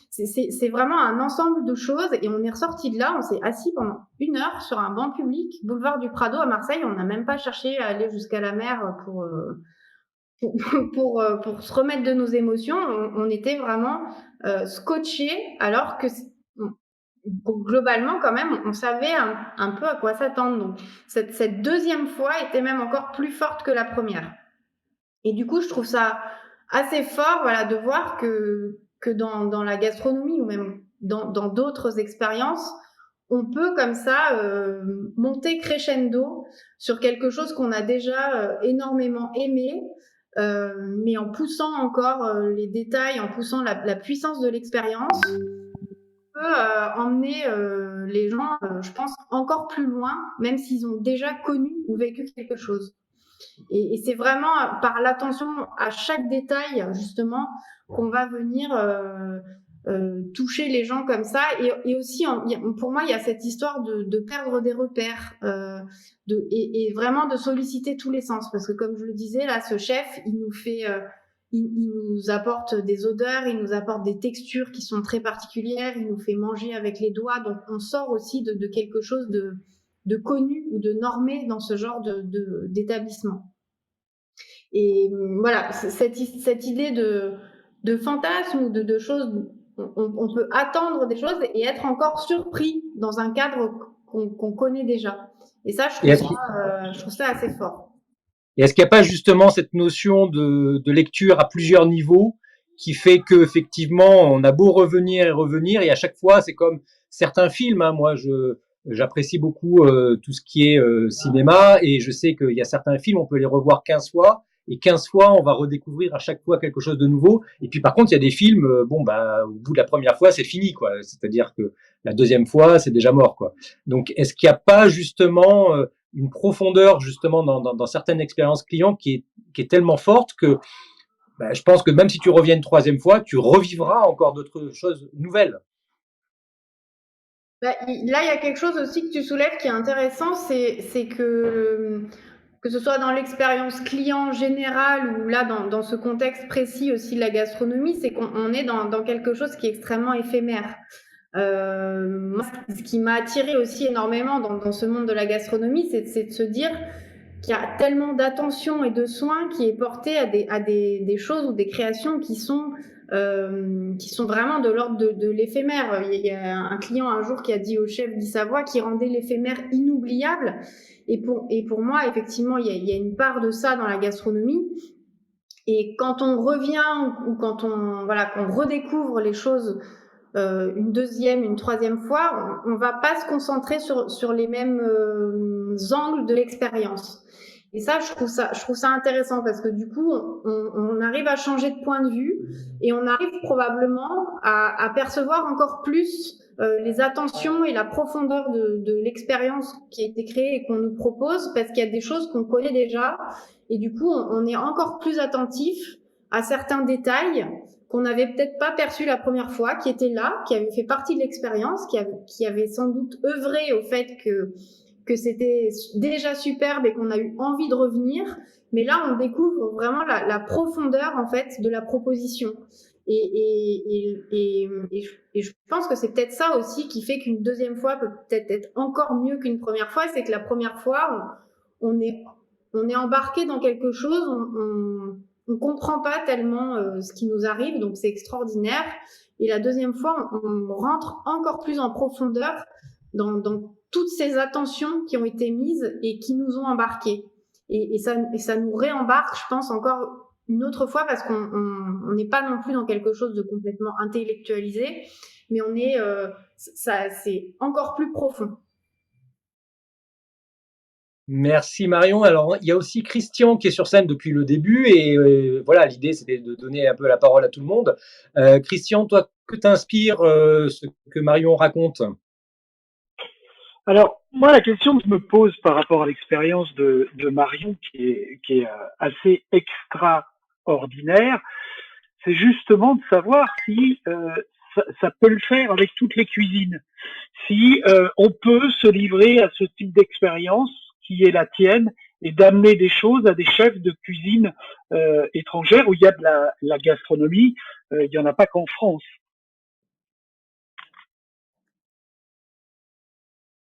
B: c'est vraiment un ensemble de choses. Et on est ressorti de là, on s'est assis pendant 1 heure sur un banc public, boulevard du Prado à Marseille. On n'a même pas cherché à aller jusqu'à la mer pour se remettre de nos émotions. On était vraiment scotchés, alors que globalement, quand même, on savait un peu à quoi s'attendre. Donc, cette deuxième fois était même encore plus forte que la première. Et du coup, je trouve ça assez fort, voilà, de voir que dans la gastronomie ou même dans d'autres expériences, on peut comme ça monter crescendo sur quelque chose qu'on a déjà énormément aimé, mais en poussant encore les détails, en poussant la puissance de l'expérience, on peut emmener les gens, je pense, encore plus loin, même s'ils ont déjà connu ou vécu quelque chose. Et c'est vraiment par l'attention à chaque détail, justement, qu'on va venir toucher les gens comme ça. Et aussi, pour moi, il y a cette histoire de perdre des repères et vraiment de solliciter tous les sens. Parce que comme je le disais, là, ce chef, il nous apporte des odeurs, il nous apporte des textures qui sont très particulières, il nous fait manger avec les doigts. Donc, on sort aussi de quelque chose de connu ou de normé dans ce genre d'établissement. Et voilà, cette idée de fantasme ou de choses, on peut attendre des choses et être encore surpris dans un cadre qu'on connaît déjà. Et ça, je trouve ça assez fort.
A: Et est-ce qu'il n'y a pas justement cette notion de lecture à plusieurs niveaux qui fait que effectivement on a beau revenir et à chaque fois c'est comme certains films, hein, moi j'apprécie beaucoup tout ce qui est cinéma et je sais qu'il y a certains films on peut les revoir 15 fois et 15 fois, on va redécouvrir à chaque fois quelque chose de nouveau. Et puis par contre, il y a des films, au bout de la première fois, c'est fini, quoi. C'est-à-dire que la deuxième fois, c'est déjà mort, quoi. Donc, est-ce qu'il n'y a pas justement une profondeur justement dans certaines expériences clients qui est tellement forte que je pense que même si tu reviens une troisième fois, tu revivras encore d'autres choses nouvelles.
B: Là, il y a quelque chose aussi que tu soulèves qui est intéressant, c'est que ce soit dans l'expérience client générale ou là dans ce contexte précis aussi de la gastronomie, c'est qu'on est dans quelque chose qui est extrêmement éphémère. Moi, ce qui m'a attiré aussi énormément dans ce monde de la gastronomie, c'est de se dire qu'il y a tellement d'attention et de soins qui est porté à des choses ou des créations qui sont vraiment de l'ordre de l'éphémère. Il y a un client un jour qui a dit au chef d'Issavoie qui rendait l'éphémère inoubliable. Et pour moi, effectivement, il y a une part de ça dans la gastronomie. Et quand on revient ou quand qu'on redécouvre les choses une deuxième, une troisième fois, on va pas se concentrer sur les mêmes angles de l'expérience. Et ça, je trouve ça intéressant parce que du coup, on arrive à changer de point de vue et on arrive probablement à percevoir encore plus les attentions et la profondeur de l'expérience qui a été créée et qu'on nous propose parce qu'il y a des choses qu'on connaît déjà et du coup, on est encore plus attentif à certains détails qu'on n'avait peut-être pas perçu la première fois, qui étaient là, qui avaient fait partie de l'expérience, qui avaient sans doute œuvré au fait que c'était déjà superbe et qu'on a eu envie de revenir. Mais là, on découvre vraiment la profondeur en fait de la proposition. Et je pense que c'est peut-être ça aussi qui fait qu'une deuxième fois peut peut-être être encore mieux qu'une première fois, c'est que la première fois, on est embarqué dans quelque chose, on comprend pas tellement ce qui nous arrive, donc c'est extraordinaire. Et la deuxième fois, on rentre encore plus en profondeur dans toutes ces attentions qui ont été mises et qui nous ont embarqués. Et ça nous réembarque, je pense, encore une autre fois parce qu'on n'est pas non plus dans quelque chose de complètement intellectualisé, mais c'est encore plus profond.
A: Merci Marion. Alors, il y a aussi Christian qui est sur scène depuis le début et voilà, l'idée c'était de donner un peu la parole à tout le monde. Christian, toi, que t'inspire ce que Marion raconte?
F: Alors, moi, la question que je me pose par rapport à l'expérience de Marion, qui est assez extraordinaire, c'est justement de savoir si ça peut le faire avec toutes les cuisines. Si on peut se livrer à ce type d'expérience qui est la tienne et d'amener des choses à des chefs de cuisine étrangère où il y a de la gastronomie, il n'y en a pas qu'en France.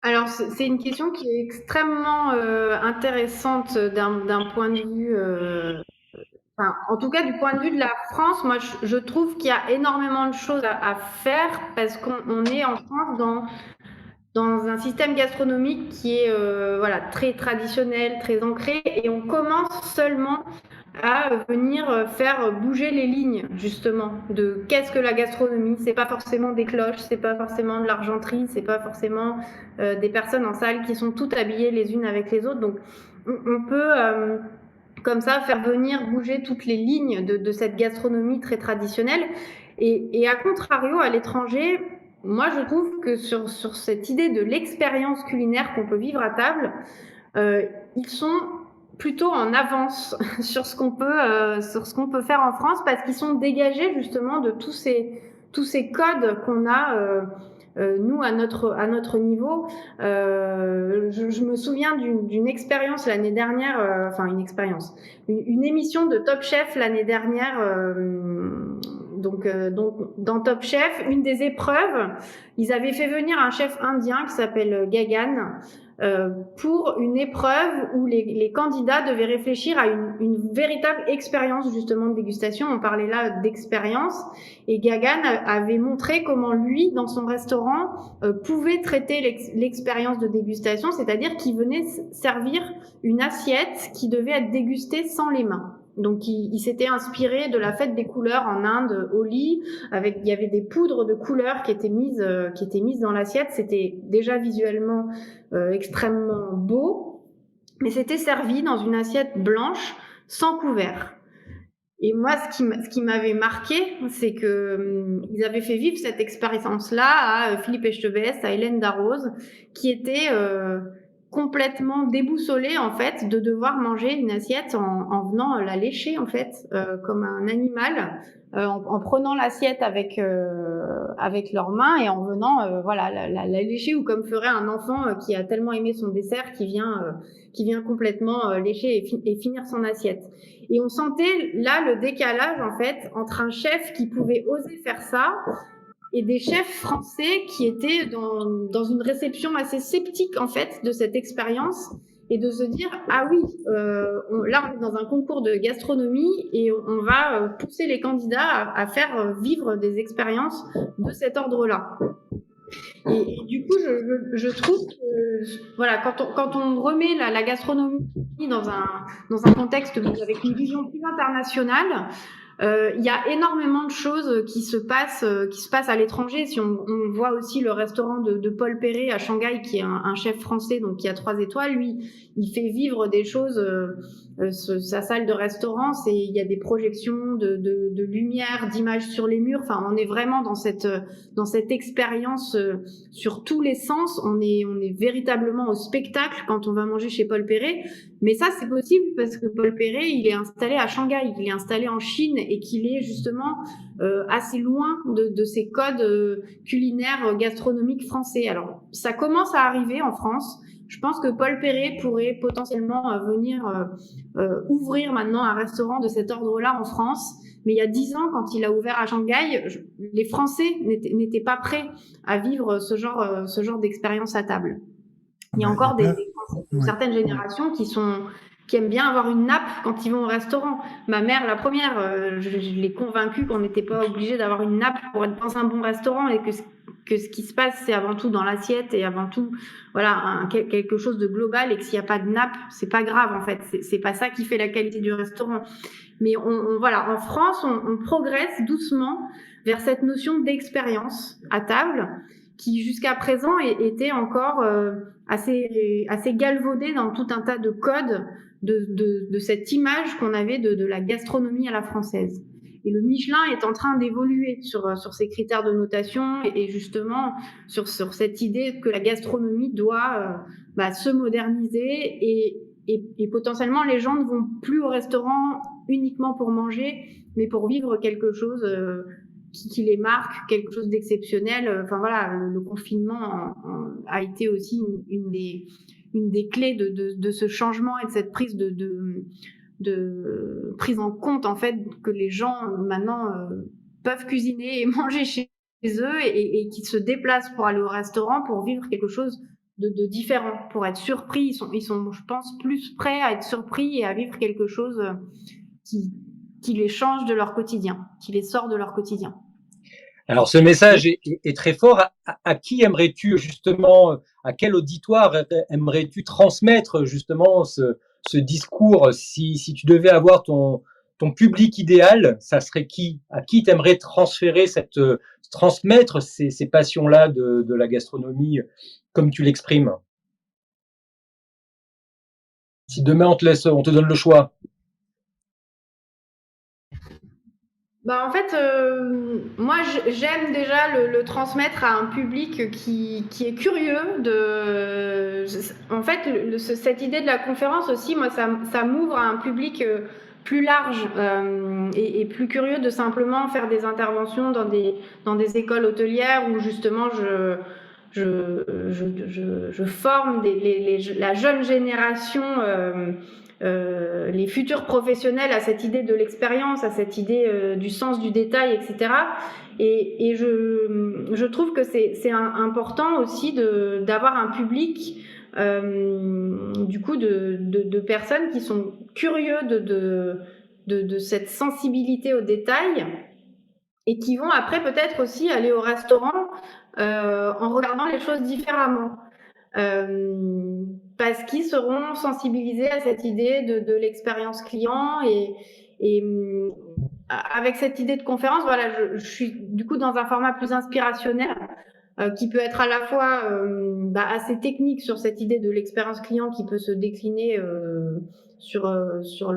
B: Alors, c'est une question qui est extrêmement intéressante d'un point de vue, en tout cas du point de vue de la France. Moi, je trouve qu'il y a énormément de choses à faire parce qu'on est en France dans un système gastronomique qui est très traditionnel, très ancré, et on commence seulement à venir faire bouger les lignes justement de qu'est-ce que la gastronomie. C'est pas forcément des cloches, c'est pas forcément de l'argenterie, c'est pas forcément des personnes en salle qui sont toutes habillées les unes avec les autres. Donc on peut comme ça faire venir bouger toutes les lignes de cette gastronomie très traditionnelle. Et à contrario, à l'étranger, moi je trouve que sur cette idée de l'expérience culinaire qu'on peut vivre à table, ils sont plutôt en avance sur ce qu'on peut faire en France parce qu'ils sont dégagés justement de tous ces codes qu'on a nous à notre niveau. Je me souviens d'une expérience l'année dernière, une émission de Top Chef l'année dernière. Donc dans Top Chef, une des épreuves, ils avaient fait venir un chef indien qui s'appelle Gagan pour une épreuve où les candidats devaient réfléchir à une véritable expérience justement de dégustation. On parlait là d'expérience et Gagan avait montré comment lui, dans son restaurant, pouvait traiter l'expérience de dégustation, c'est-à-dire qu'il venait servir une assiette qui devait être dégustée sans les mains. Donc il s'était inspiré de la fête des couleurs en Inde, Holi, il y avait des poudres de couleurs qui étaient mises dans l'assiette. C'était déjà visuellement extrêmement beau, mais c'était servi dans une assiette blanche sans couvert. Et moi, ce qui m'avait marqué, c'est que ils avaient fait vivre cette expérience-là à Philippe Etchebest, à Hélène Darroze, qui étaient complètement déboussolés en fait de devoir manger une assiette en venant la lécher en fait comme un animal, en prenant l'assiette avec leurs mains et en venant voilà la lécher, ou comme ferait un enfant qui a tellement aimé son dessert qui vient complètement lécher et finir son assiette. Et on sentait là le décalage en fait entre un chef qui pouvait oser faire ça et des chefs français qui étaient dans une réception assez sceptique en fait de cette expérience, et de se dire ah oui, là on est dans un concours de gastronomie et on va pousser les candidats à faire vivre des expériences de cet ordre-là. Et du coup, je trouve que voilà, quand on remet la gastronomie dans un contexte avec une vision plus internationale, il y a énormément de choses qui se passent à l'étranger. Si on voit aussi le restaurant de Paul Perret à Shanghai, qui est un chef français, donc qui a 3 étoiles, lui, il fait vivre des choses. Sa salle de restaurant, il y a des projections de lumière, d'images sur les murs. Enfin, on est vraiment dans cette expérience sur tous les sens. On est véritablement au spectacle quand on va manger chez Paul Perret. Mais ça, c'est possible parce que Paul Perret, il est installé à Shanghai, il est installé en Chine, et qu'il est justement assez loin de ces codes culinaires gastronomiques français. Alors, ça commence à arriver en France. Je pense que Paul Perret pourrait potentiellement venir ouvrir maintenant un restaurant de cet ordre-là en France. Mais il y a 10 ans, quand il a ouvert à Shanghai, les Français n'étaient pas prêts à vivre ce genre d'expérience à table. Il y a encore des Français, une certaine génération qui aiment bien avoir une nappe quand ils vont au restaurant. Ma mère, la première, je l'ai convaincue qu'on n'était pas obligé d'avoir une nappe pour être dans un bon restaurant, et que ce qui se passe, c'est avant tout dans l'assiette et avant tout, voilà, quelque chose de global, et que s'il n'y a pas de nappe, c'est pas grave en fait. C'est pas ça qui fait la qualité du restaurant. Mais voilà, en France, on progresse doucement vers cette notion d'expérience à table, qui jusqu'à présent était encore assez galvaudée dans tout un tas de codes de cette image qu'on avait de la gastronomie à la française. Et le Michelin est en train d'évoluer sur ces critères de notation, et justement sur cette idée que la gastronomie doit se moderniser, et potentiellement les gens ne vont plus au restaurant uniquement pour manger, mais pour vivre quelque chose qui les marque, quelque chose d'exceptionnel. Enfin voilà, le confinement a été aussi une des clés de ce changement et de cette prise de prise en compte en fait que les gens maintenant peuvent cuisiner et manger chez eux, et qui se déplacent pour aller au restaurant pour vivre quelque chose de différent, pour être surpris. Ils sont, je pense, plus prêts à être surpris et à vivre quelque chose qui les change de leur quotidien, qui les sort de leur quotidien.
A: Alors, ce message est très fort. À qui aimerais-tu justement, à quel auditoire aimerais-tu transmettre justement ce discours? Si tu devais avoir ton public idéal, ça serait qui? À qui t'aimerais transmettre ces passions-là de la gastronomie comme tu l'exprimes? Si demain on te donne le choix.
B: En fait, moi j'aime déjà le transmettre à un public qui est curieux en fait, cette idée de la conférence aussi, moi ça m'ouvre à un public plus large et plus curieux de simplement faire des interventions dans des écoles hôtelières où justement je forme la jeune génération, les futurs professionnels, à cette idée de l'expérience, à cette idée du sens du détail, etc. Et je trouve que c'est important aussi d'avoir un public du coup de personnes qui sont curieux de cette sensibilité au détail, et qui vont après peut-être aussi aller au restaurant en regardant les choses différemment. Parce qu'ils seront sensibilisés à cette idée de l'expérience client, et avec cette idée de conférence, voilà, je suis du coup dans un format plus inspirationnel qui peut être à la fois assez technique sur cette idée de l'expérience client qui peut se décliner sur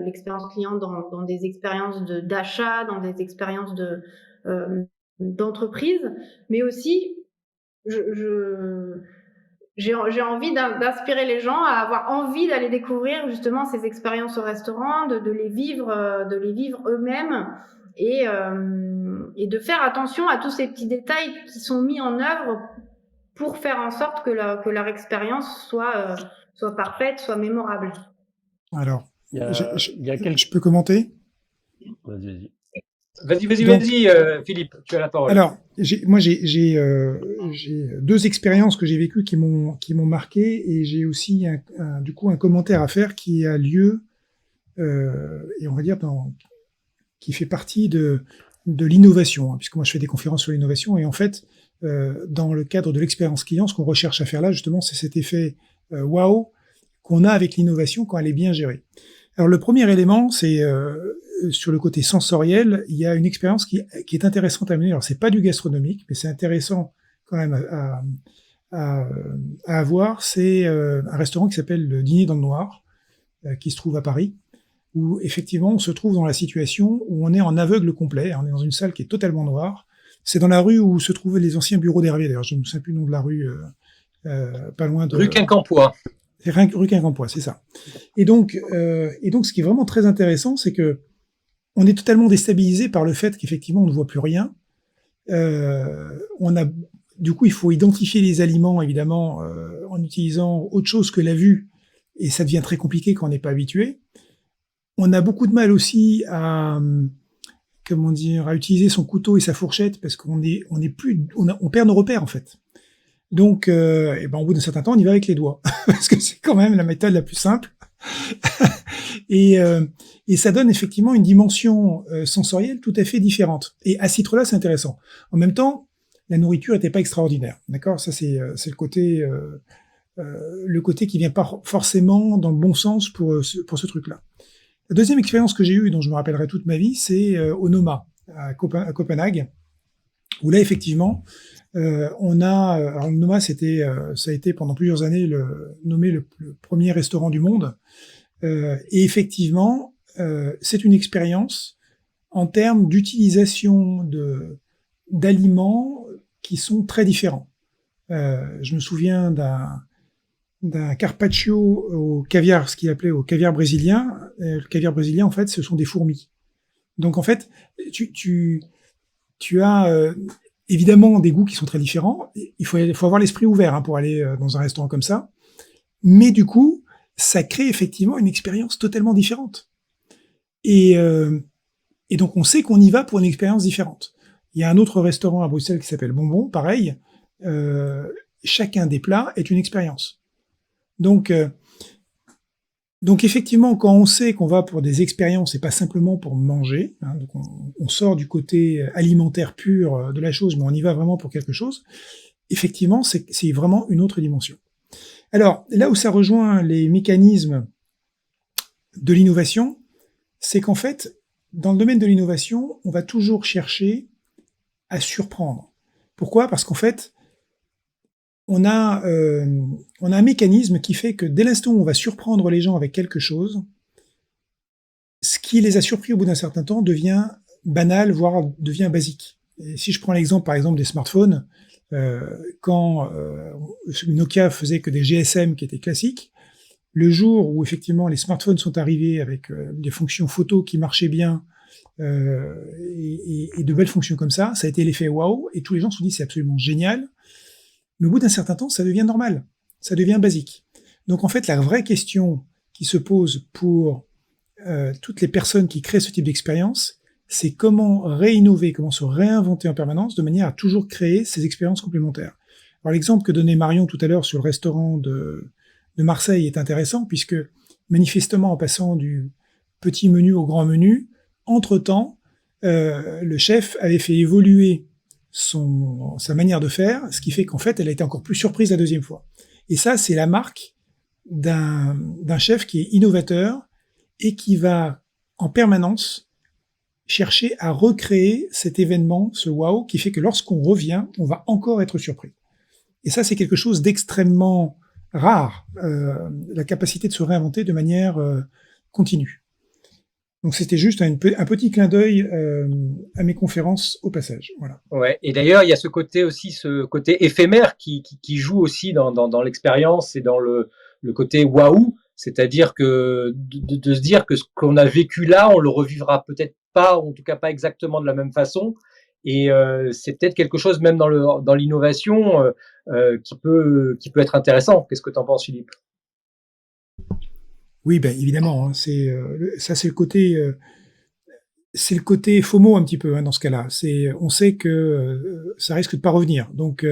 B: l'expérience client dans des expériences d'achat, dans des expériences d'entreprise, mais aussi j'ai envie d'inspirer les gens à avoir envie d'aller découvrir justement ces expériences au restaurant, de les vivre eux-mêmes et de faire attention à tous ces petits détails qui sont mis en œuvre pour faire en sorte que leur expérience soit parfaite, soit mémorable.
C: Alors,
E: quelques...
C: je peux commenter?
A: Vas-y, Philippe, tu as la parole.
C: Alors, j'ai 2 expériences que j'ai vécues qui m'ont marqué, et j'ai aussi du coup un commentaire à faire qui a lieu, et on va dire qui fait partie de l'innovation, hein, puisque moi je fais des conférences sur l'innovation, et en fait, dans le cadre de l'expérience client, ce qu'on recherche à faire là, justement, c'est cet effet wow qu'on a avec l'innovation quand elle est bien gérée. Alors le premier élément, c'est sur le côté sensoriel, il y a une expérience qui est intéressante à mener. Alors c'est pas du gastronomique, mais c'est intéressant quand même à avoir. C'est un restaurant qui s'appelle le Dîner dans le Noir, qui se trouve à Paris, où effectivement on se trouve dans la situation où on est en aveugle complet. On est dans une salle qui est totalement noire. C'est dans la rue où se trouvaient les anciens bureaux d'Hervé. D'ailleurs, je ne me souviens plus le nom de la rue, pas loin de...
A: Rue Quincampoix.
C: Rue Quincampoix, c'est ça. Et donc, ce qui est vraiment très intéressant, c'est que on est totalement déstabilisé par le fait qu'effectivement on ne voit plus rien. Du coup, il faut identifier les aliments, évidemment, en utilisant autre chose que la vue, et ça devient très compliqué quand on n'est pas habitué. On a beaucoup de mal aussi à utiliser son couteau et sa fourchette, parce qu'on on perd nos repères en fait. Donc, au bout d'un certain temps, on y va avec les doigts, parce que c'est quand même la méthode la plus simple. et ça donne effectivement une dimension sensorielle tout à fait différente. Et à ce titre-là, c'est intéressant. En même temps, la nourriture n'était pas extraordinaire, d'accord ? Ça, c'est le côté qui vient pas forcément dans le bon sens pour ce truc-là. La deuxième expérience que j'ai eue, dont je me rappellerai toute ma vie, c'est au Noma, à Copenhague, où là, effectivement, alors le Noma, ça a été pendant plusieurs années nommé le premier restaurant du monde. Et effectivement, c'est une expérience en termes d'utilisation d'aliments qui sont très différents. Je me souviens d'un carpaccio au caviar, ce qu'il appelait au caviar brésilien. Le caviar brésilien, en fait, ce sont des fourmis. Donc, en fait, tu as évidemment des goûts qui sont très différents. Il faut avoir l'esprit ouvert pour aller dans un restaurant comme ça. Mais du coup, ça crée effectivement une expérience totalement différente. Et donc, on sait qu'on y va pour une expérience différente. Il y a un autre restaurant à Bruxelles qui s'appelle Bonbon, pareil. Chacun des plats est une expérience. Donc effectivement, quand on sait qu'on va pour des expériences et pas simplement pour manger, donc on sort du côté alimentaire pur de la chose, mais on y va vraiment pour quelque chose, effectivement, c'est vraiment une autre dimension. Alors, là où ça rejoint les mécanismes de l'innovation, c'est qu'en fait, dans le domaine de l'innovation, on va toujours chercher à surprendre. Pourquoi ? Parce qu'en fait, on a un mécanisme qui fait que dès l'instant où on va surprendre les gens avec quelque chose, ce qui les a surpris au bout d'un certain temps devient banal, voire devient basique. Et si je prends l'exemple, par exemple, des smartphones, quand Nokia faisait que des GSM qui étaient classiques, le jour où effectivement les smartphones sont arrivés avec des fonctions photo qui marchaient bien et de belles fonctions comme ça a été l'effet wow, et tous les gens se sont dit c'est absolument génial. Mais au bout d'un certain temps, ça devient normal, ça devient basique. Donc en fait, la vraie question qui se pose pour toutes les personnes qui créent ce type d'expérience, c'est comment réinnover, comment se réinventer en permanence de manière à toujours créer ces expériences complémentaires. Alors l'exemple que donnait Marion tout à l'heure sur le restaurant de Marseille est intéressant, puisque manifestement en passant du petit menu au grand menu, entre-temps, le chef avait fait évoluer sa manière de faire, ce qui fait qu'en fait, elle a été encore plus surprise la deuxième fois. Et ça, c'est la marque d'un chef qui est innovateur et qui va en permanence chercher à recréer cet événement, ce wow, qui fait que lorsqu'on revient, on va encore être surpris. Et ça, c'est quelque chose d'extrêmement rare, la capacité de se réinventer de manière continue. Donc c'était juste un petit clin d'œil à mes conférences au passage. Voilà.
A: Ouais. Et d'ailleurs, il y a ce côté éphémère qui joue aussi dans l'expérience et dans le côté waouh, c'est-à-dire que de se dire que ce qu'on a vécu là, on le revivra peut-être pas, ou en tout cas pas exactement de la même façon. Et c'est peut-être quelque chose même dans l'innovation qui peut être intéressant. Qu'est-ce que tu en penses, Philippe?
C: Oui, ben évidemment, hein, ça c'est le côté FOMO un petit peu hein, dans ce cas-là. On sait que ça risque de pas revenir, donc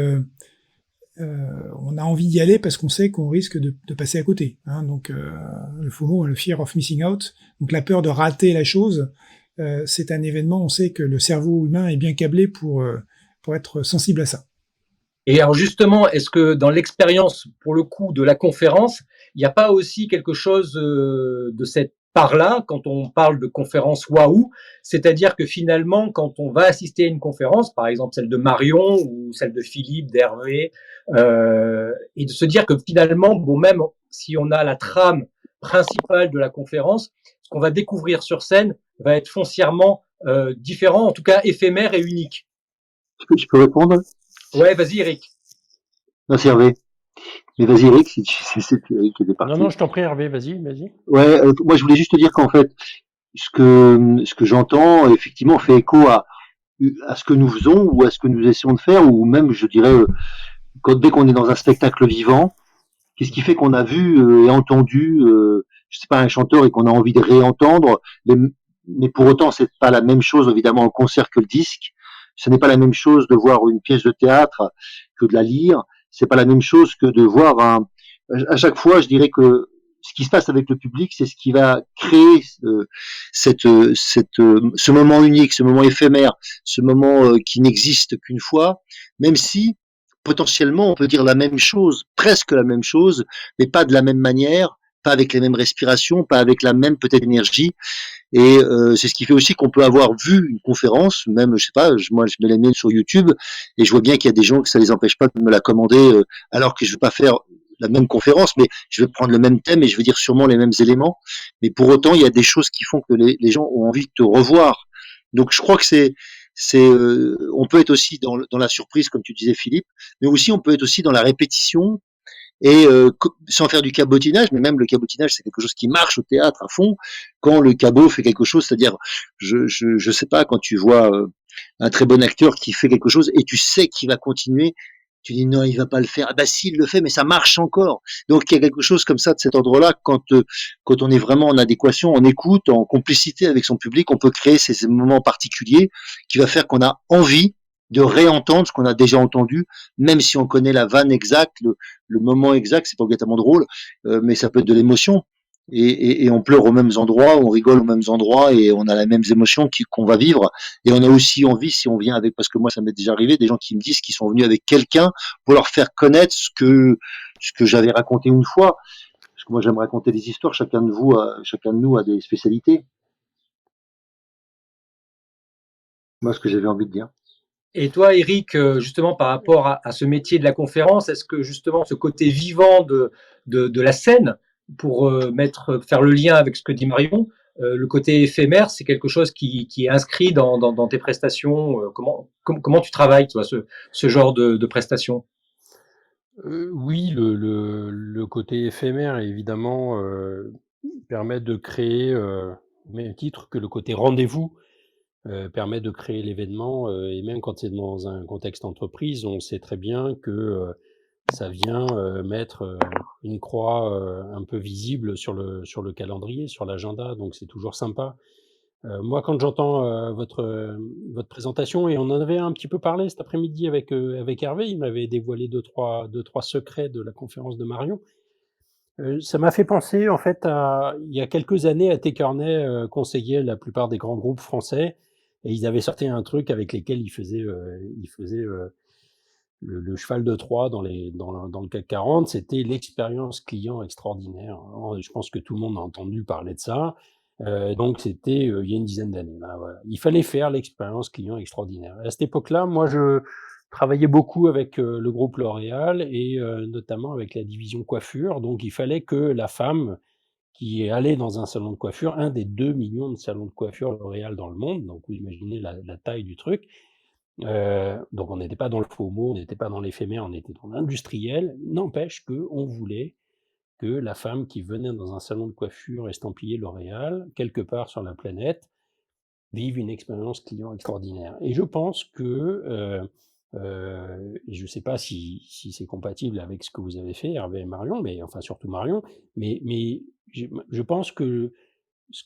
C: on a envie d'y aller parce qu'on sait qu'on risque de passer à côté. Hein, donc le FOMO, le fear of missing out, donc la peur de rater la chose, c'est un événement. On sait que le cerveau humain est bien câblé pour être sensible à ça.
A: Et alors justement, est-ce que dans l'expérience, pour le coup, de la conférence, il n'y a pas aussi quelque chose de cette part-là, quand on parle de conférence waouh, c'est-à-dire que finalement, quand on va assister à une conférence, par exemple celle de Marion ou celle de Philippe, d'Hervé, et de se dire que finalement, bon, même si on a la trame principale de la conférence, ce qu'on va découvrir sur scène va être foncièrement différent, en tout cas éphémère et unique.
D: Je peux répondre?
A: Ouais, vas-y Eric.
D: Non, c'est Hervé. Mais vas-y, Eric, c'est Eric qui était parti.
E: Non, je t'en prie, Hervé, vas-y.
D: Ouais, moi je voulais juste te dire qu'en fait, ce que j'entends, effectivement, fait écho à ce que nous faisons ou à ce que nous essayons de faire, ou même, je dirais, dès qu'on est dans un spectacle vivant, qu'est-ce qui fait qu'on a vu et entendu, je sais pas, un chanteur et qu'on a envie de réentendre, mais pour autant, c'est pas la même chose, évidemment, en concert que le disque. Ce n'est pas la même chose de voir une pièce de théâtre que de la lire. C'est pas la même chose que de voir à chaque fois, je dirais que ce qui se passe avec le public, c'est ce qui va créer ce moment unique, ce moment éphémère, ce moment qui n'existe qu'une fois, même si potentiellement on peut dire la même chose, presque la même chose, mais pas de la même manière, pas avec les mêmes respirations, pas avec la même peut-être énergie. Et c'est ce qui fait aussi qu'on peut avoir vu une conférence, même je sais pas, moi je mets la mienne sur YouTube et je vois bien qu'il y a des gens que ça les empêche pas de me la commander alors que je veux pas faire la même conférence, mais je vais prendre le même thème et je vais dire sûrement les mêmes éléments. Mais pour autant, il y a des choses qui font que les gens ont envie de te revoir. Donc je crois que on peut être aussi dans la surprise, comme tu disais Philippe, mais aussi on peut être aussi dans la répétition et sans faire du cabotinage, mais même le cabotinage, c'est quelque chose qui marche au théâtre à fond. Quand le cabot fait quelque chose, c'est-à-dire, je sais pas, quand tu vois un très bon acteur qui fait quelque chose et tu sais qu'il va continuer, tu dis non, il va pas le faire. Ah bah si, il le fait, mais ça marche encore. Donc il y a quelque chose comme ça de cet ordre-là. Quand on est vraiment en adéquation, en écoute, en complicité avec son public, on peut créer ces moments particuliers qui va faire qu'on a envie de réentendre ce qu'on a déjà entendu, même si on connaît la vanne exacte, le moment exact, c'est pas obligatoirement drôle, mais ça peut être de l'émotion. Et on pleure aux mêmes endroits, on rigole aux mêmes endroits et on a les mêmes émotions qu'on va vivre. Et on a aussi envie, si on vient avec, parce que moi ça m'est déjà arrivé, des gens qui me disent qu'ils sont venus avec quelqu'un pour leur faire connaître ce que j'avais raconté une fois. Parce que moi j'aime raconter des histoires, chacun de nous a des spécialités. Moi ce que j'avais envie de dire.
A: Et toi, Eric, justement, par rapport à ce métier de la conférence, est-ce que justement ce côté vivant de la scène, pour faire le lien avec ce que dit Marion, le côté éphémère, c'est quelque chose qui est inscrit dans tes prestations comment tu travailles, toi, ce genre de prestations?
E: Oui, le côté éphémère, évidemment, permet de créer, au même titre que le côté rendez-vous, permet de créer l'événement, et même quand c'est dans un contexte entreprise, on sait très bien que, ça vient, mettre, une croix, un peu visible sur le calendrier, sur l'agenda, donc c'est toujours sympa. Moi, quand j'entends, votre présentation, et on en avait un petit peu parlé cet après-midi avec Hervé, il m'avait dévoilé deux trois secrets de la conférence de Marion. Ça m'a fait penser en fait à il y a quelques années, AT Kearney, conseillait la plupart des grands groupes français, et ils avaient sorti un truc avec lesquels ils faisaient le cheval de Troie dans le CAC 40, c'était l'expérience client extraordinaire. Alors, je pense que tout le monde a entendu parler de ça. Donc c'était, il y a une dizaine d'années, là, voilà. Il fallait faire l'expérience client extraordinaire. À cette époque-là, moi travaillait beaucoup avec le groupe L'Oréal et notamment avec la division coiffure. Donc il fallait que la femme qui allait dans un salon de coiffure, un des 2 millions de salons de coiffure L'Oréal dans le monde, donc vous imaginez la taille du truc. Donc on n'était pas dans le faux mot, on n'était pas dans l'éphémère, on était dans l'industriel. N'empêche qu'on voulait que la femme qui venait dans un salon de coiffure estampillé L'Oréal, quelque part sur la planète, vive une expérience client extraordinaire. Et je pense que, et je ne sais pas si c'est compatible avec ce que vous avez fait, Hervé et Marion, mais enfin surtout Marion, mais je pense que ce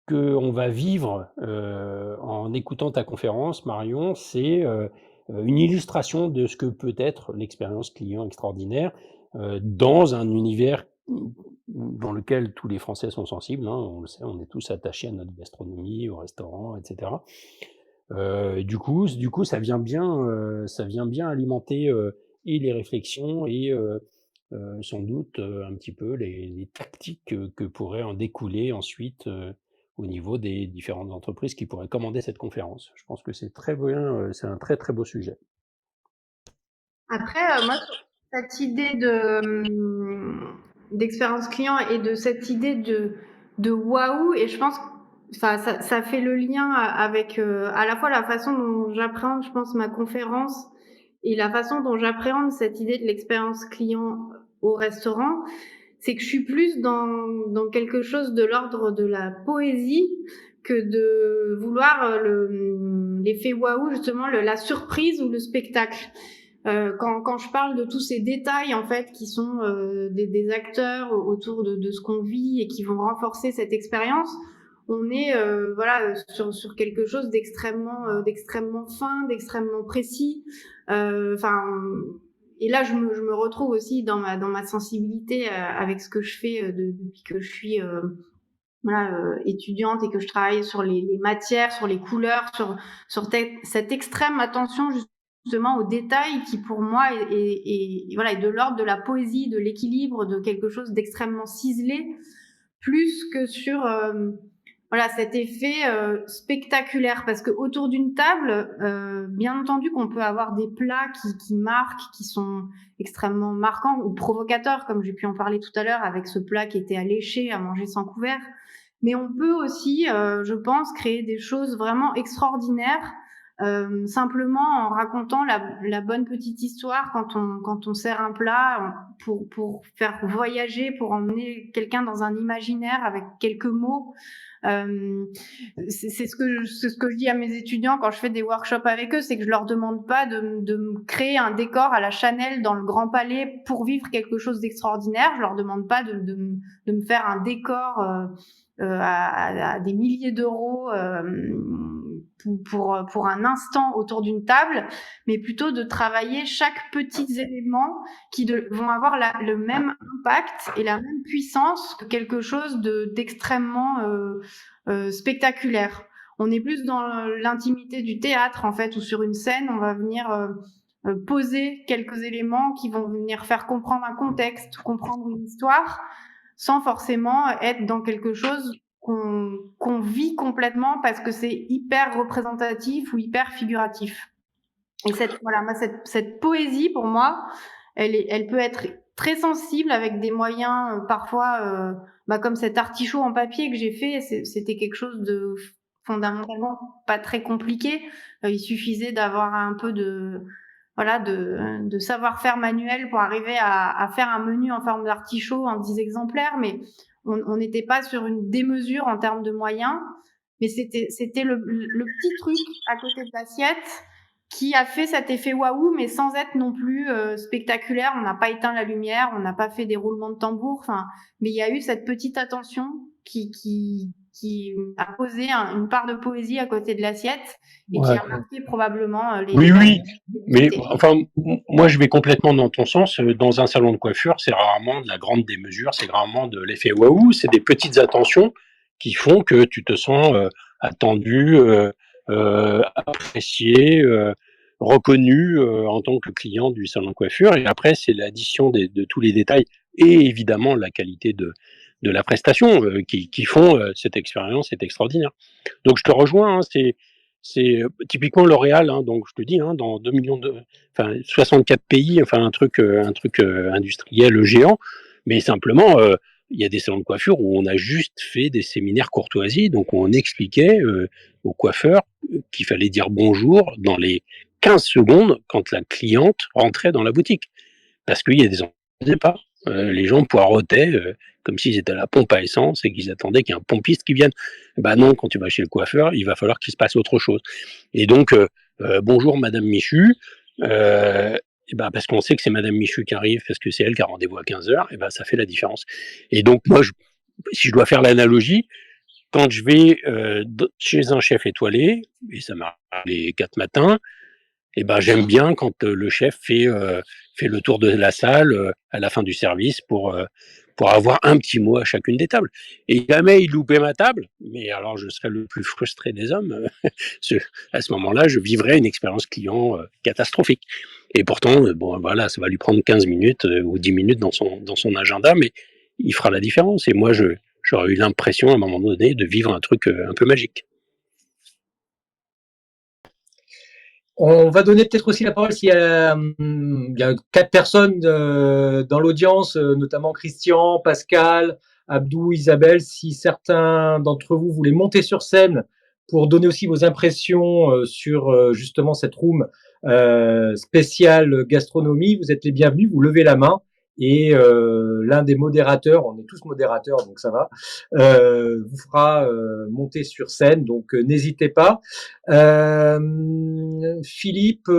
E: qu'on va vivre en écoutant ta conférence, Marion, c'est une illustration de ce que peut être l'expérience client extraordinaire dans un univers dans lequel tous les Français sont sensibles, hein, on le sait, on est tous attachés à notre gastronomie, au restaurant, etc. Du coup, ça vient bien alimenter et les réflexions et sans doute un petit peu les tactiques que pourraient en découler ensuite au niveau des différentes entreprises qui pourraient commander cette conférence. Je pense que c'est très bien, c'est un très très beau sujet.
B: Après, moi, sur cette idée d'expérience client et de cette idée de waouh, et je pense, enfin, ça fait le lien avec à la fois la façon dont j'appréhende, je pense, ma conférence et la façon dont j'appréhende cette idée de l'expérience client au restaurant, c'est que je suis plus dans quelque chose de l'ordre de la poésie que de vouloir l'effet waouh, justement, la surprise ou le spectacle. Quand je parle de tous ces détails en fait qui sont des acteurs autour de ce qu'on vit et qui vont renforcer cette expérience, on est voilà sur quelque chose d'extrêmement fin, d'extrêmement précis. Enfin, et là je me retrouve aussi dans ma sensibilité avec ce que je fais depuis que je suis voilà, étudiante et que je travaille sur les matières, sur les couleurs, sur cette extrême attention justement aux détails qui pour moi voilà, est de l'ordre de la poésie, de l'équilibre, de quelque chose d'extrêmement ciselé, plus que sur voilà, cet effet spectaculaire. Parce que autour d'une table, bien entendu qu'on peut avoir des plats qui marquent, qui sont extrêmement marquants ou provocateurs, comme j'ai pu en parler tout à l'heure avec ce plat qui était alléché, à manger sans couvert. Mais on peut aussi, je pense, créer des choses vraiment extraordinaires simplement en racontant la bonne petite histoire quand on sert un plat pour faire voyager, pour emmener quelqu'un dans un imaginaire avec quelques mots. C'est ce que je dis à mes étudiants quand je fais des workshops avec eux, c'est que je leur demande pas de me créer un décor à la Chanel dans le Grand Palais pour vivre quelque chose d'extraordinaire. Je leur demande pas de me faire un décor à des milliers d'euros pour un instant autour d'une table, mais plutôt de travailler chaque petit élément qui vont avoir le même impact et la même puissance que quelque chose d'extrêmement spectaculaire. On est plus dans l'intimité du théâtre en fait, où sur une scène on va venir poser quelques éléments qui vont venir faire comprendre un contexte, comprendre une histoire, sans forcément être dans quelque chose qu'on vit complètement parce que c'est hyper représentatif ou hyper figuratif. Et cette poésie, pour moi, elle peut être très sensible avec des moyens parfois, comme cet artichaut en papier que j'ai fait. C'était quelque chose de fondamentalement pas très compliqué. Il suffisait d'avoir un peu de savoir-faire manuel pour arriver à faire un menu en forme d'artichaut en 10 exemplaires, mais on n'était pas sur une démesure en termes de moyens, mais c'était le petit truc à côté de l'assiette qui a fait cet effet waouh, mais sans être non plus spectaculaire. On n'a pas éteint la lumière, on n'a pas fait des roulements de tambour, mais il y a eu cette petite attention qui a posé une part de poésie à côté de l'assiette et qui a marqué probablement les...
E: Oui, mais enfin, moi je vais complètement dans ton sens. Dans un salon de coiffure, c'est rarement de la grande démesure, c'est rarement de l'effet waouh, c'est des petites attentions qui font que tu te sens attendu, apprécié, reconnu en tant que client du salon de coiffure. Et après, c'est l'addition de tous les détails et évidemment la qualité de la prestation qui font cette expérience est extraordinaire. Donc je te rejoins, hein, C'est typiquement L'Oréal, hein, donc je te dis, hein, dans 64 pays, enfin un truc industriel géant, mais simplement, il y a des salons de coiffure où on a juste fait des séminaires courtoisie, donc on expliquait aux coiffeurs qu'il fallait dire bonjour dans les 15 secondes quand la cliente rentrait dans la boutique. Parce qu'il y a des gens qui ne faisaient pas. Les gens poireautaient comme s'ils étaient à la pompe à essence et qu'ils attendaient qu'il y ait un pompiste qui vienne. Bah non, quand tu vas chez le coiffeur, il va falloir qu'il se passe autre chose. Et donc, bonjour Madame Michu, et ben parce qu'on sait que c'est Madame Michu qui arrive, parce que c'est elle qui a rendez-vous à 15h, et ben ça fait la différence. Et donc moi, si je dois faire l'analogie, quand je vais chez un chef étoilé, et ça m'arrive les 4 matins, et ben j'aime bien quand le chef fait le tour de la salle à la fin du service pour avoir un petit mot à chacune des tables. Et jamais il loupait ma table, mais alors je serais le plus frustré des hommes. À ce moment-là, je vivrais une expérience client catastrophique. Et pourtant, bon voilà, ça va lui prendre 15 minutes ou 10 minutes dans son agenda, mais il fera la différence. Et moi, j'aurais eu l'impression à un moment donné de vivre un truc un peu magique.
A: On va donner peut-être aussi la parole s'il y a 4 personnes dans l'audience, notamment Christian, Pascal, Abdou, Isabelle. Si certains d'entre vous voulaient monter sur scène pour donner aussi vos impressions sur justement cette room spéciale gastronomie, vous êtes les bienvenus, vous levez la main. Et l'un des modérateurs, on est tous modérateurs donc ça va, vous fera monter sur scène, donc n'hésitez pas. Philippe,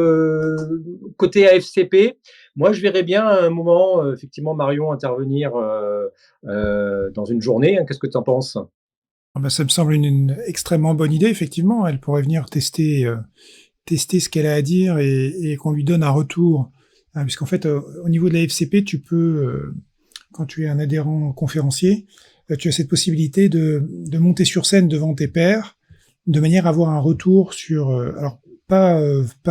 A: côté AFCP, moi je verrais bien à un moment effectivement Marion intervenir dans une journée. Qu'est-ce que tu en penses?
C: Ça me semble une extrêmement bonne idée, effectivement. Elle pourrait venir tester ce qu'elle a à dire et qu'on lui donne un retour. Puisqu'en fait, au niveau de la FCP, tu peux, quand tu es un adhérent conférencier, tu as cette possibilité de monter sur scène devant tes pairs, de manière à avoir un retour sur, alors pas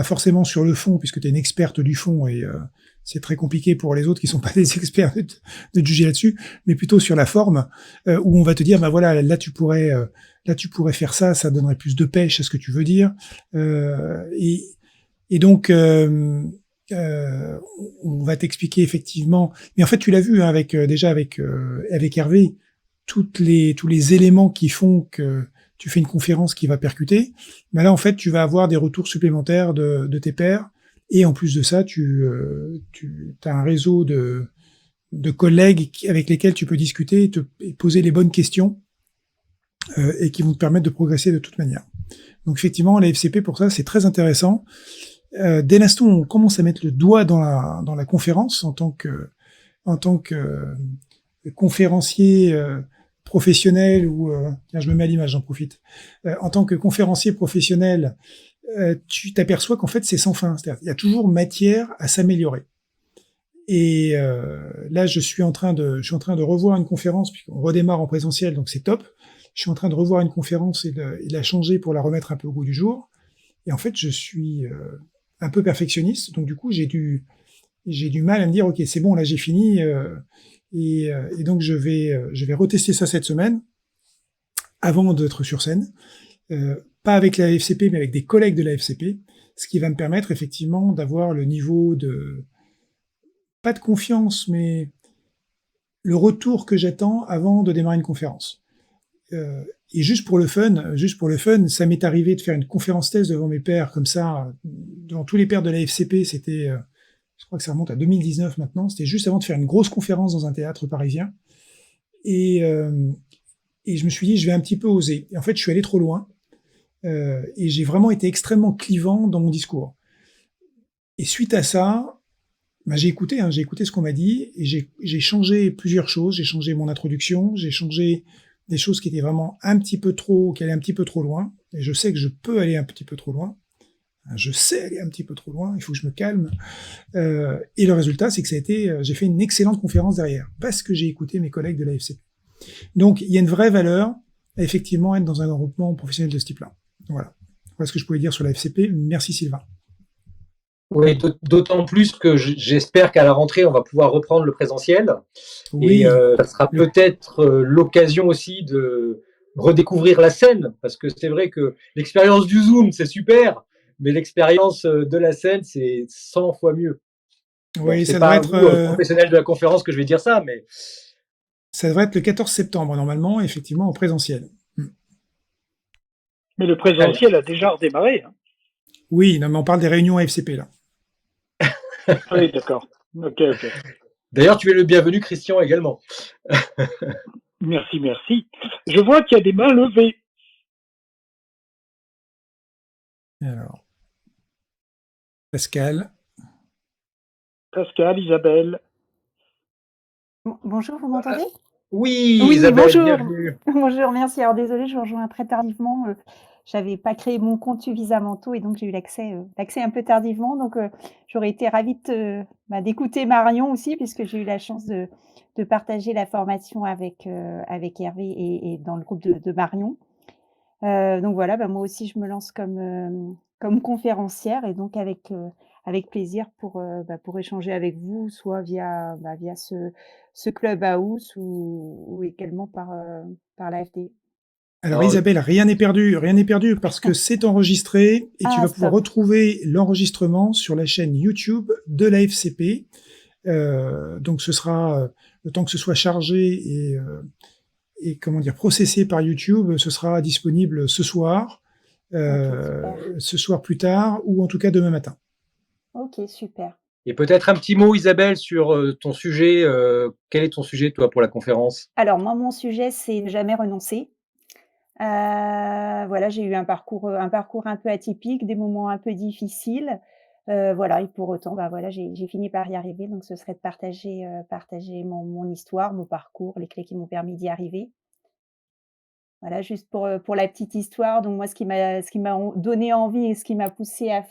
C: forcément sur le fond, puisque tu es une experte du fond et c'est très compliqué pour les autres qui sont pas des experts de juger là-dessus, mais plutôt sur la forme, où on va te dire, bah voilà, là tu pourrais faire ça, ça donnerait plus de pêche à ce que tu veux dire, et donc on va t'expliquer effectivement, mais en fait tu l'as vu hein, avec Hervé, tous les éléments qui font que tu fais une conférence qui va percuter. Mais là en fait tu vas avoir des retours supplémentaires de tes pairs, et en plus de ça tu as un réseau de collègues avec lesquels tu peux discuter et poser les bonnes questions et qui vont te permettre de progresser de toute manière. Donc effectivement la FCP pour ça c'est très intéressant. Dès l'instant où on commence à mettre le doigt dans la conférence en tant que conférencier professionnel ou tiens, je me mets à l'image, j'en profite. En tant que conférencier professionnel, tu t'aperçois qu'en fait c'est sans fin. C'est-à-dire il y a toujours matière à s'améliorer. Et là, je suis en train de revoir une conférence puisqu'on redémarre en présentiel, donc c'est top. Je suis en train de revoir une conférence et de la changer pour la remettre un peu au goût du jour. Et en fait, je suis un peu perfectionniste, donc du coup j'ai du mal à me dire ok c'est bon là j'ai fini et donc je vais retester ça cette semaine avant d'être sur scène, pas avec la FCP mais avec des collègues de la FCP, ce qui va me permettre effectivement d'avoir le niveau de pas de confiance mais le retour que j'attends avant de démarrer une conférence. Et juste pour le fun, ça m'est arrivé de faire une conférence thèse devant mes pairs, comme ça, devant tous les pairs de la FCP, c'était, je crois que ça remonte à 2019 maintenant, c'était juste avant de faire une grosse conférence dans un théâtre parisien, et je me suis dit, je vais un petit peu oser. Et en fait, je suis allé trop loin, et j'ai vraiment été extrêmement clivant dans mon discours. Et suite à ça, bah, j'ai écouté ce qu'on m'a dit, et j'ai changé plusieurs choses, j'ai changé mon introduction, j'ai changé des choses qui étaient vraiment qui allaient un petit peu trop loin, et je sais que je peux aller un petit peu trop loin, il faut que je me calme, et le résultat, c'est que j'ai fait une excellente conférence derrière, parce que j'ai écouté mes collègues de la FCP. Donc, il y a une vraie valeur à effectivement être dans un groupement professionnel de ce type-là. Voilà ce que je pouvais dire sur la FCP. Merci Sylvain.
A: Oui, d'autant plus que j'espère qu'à la rentrée, on va pouvoir reprendre le présentiel. Oui, et ça sera peut-être l'occasion aussi de redécouvrir la scène, parce que c'est vrai que l'expérience du Zoom, c'est super, mais l'expérience de la scène, c'est 100 fois mieux. Bon,
C: Oui,
A: c'est
C: ça devrait
A: pas à
C: être,
A: vous, professionnels de la conférence, que je vais dire ça, mais
C: ça devrait être le 14 septembre, normalement, effectivement, en présentiel.
F: Mais le
A: très bien.
F: présentiel a déjà redémarré. Hein.
C: Oui, non, mais on parle des réunions FCP, là.
F: Oui, d'accord. Ok.
A: D'ailleurs, tu es le bienvenu, Christian, également.
F: Merci. Je vois qu'il y a des mains levées.
C: Alors, Pascal.
F: Pascal, Isabelle.
G: Bonjour, vous m'entendez?
A: Oui,
G: Oui,
A: Isabelle,
G: bonjour.
A: bienvenue.
G: Bonjour, merci. Alors désolée, je vous rejoins très tardivement. J'avais pas créé mon compte suffisamment tôt et donc j'ai eu l'accès un peu tardivement. Donc j'aurais été ravie d'écouter Marion aussi, puisque j'ai eu la chance de partager la formation avec Hervé et dans le groupe de Marion. Donc voilà, moi aussi je me lance comme conférencière et donc avec plaisir pour échanger avec vous, soit via ce Clubhouse ou également par l'AFD.
C: Alors
A: Alors,
C: Isabelle, rien n'est perdu parce que c'est enregistré et tu
G: Ah
C: vas pouvoir
G: stop.
C: retrouver l'enregistrement sur la chaîne YouTube de la FCP. Donc ce sera le temps que ce soit chargé et comment dire processé par YouTube, ce sera disponible ce soir,
G: OK, super.
C: ce soir plus tard ou en tout cas demain matin.
G: OK, super.
A: et peut-être un petit mot, Isabelle, sur ton sujet. Quel est ton sujet, toi, pour la conférence?
G: Alors moi, mon sujet, c'est ne jamais renoncer. Voilà, j'ai eu un parcours un peu atypique, des moments un peu difficiles, voilà et pour autant, voilà, j'ai fini par y arriver, donc ce serait de partager mon histoire, mon parcours, les clés qui m'ont permis d'y arriver. Voilà, juste pour la petite histoire, donc moi, ce qui m'a donné envie et ce qui m'a poussée à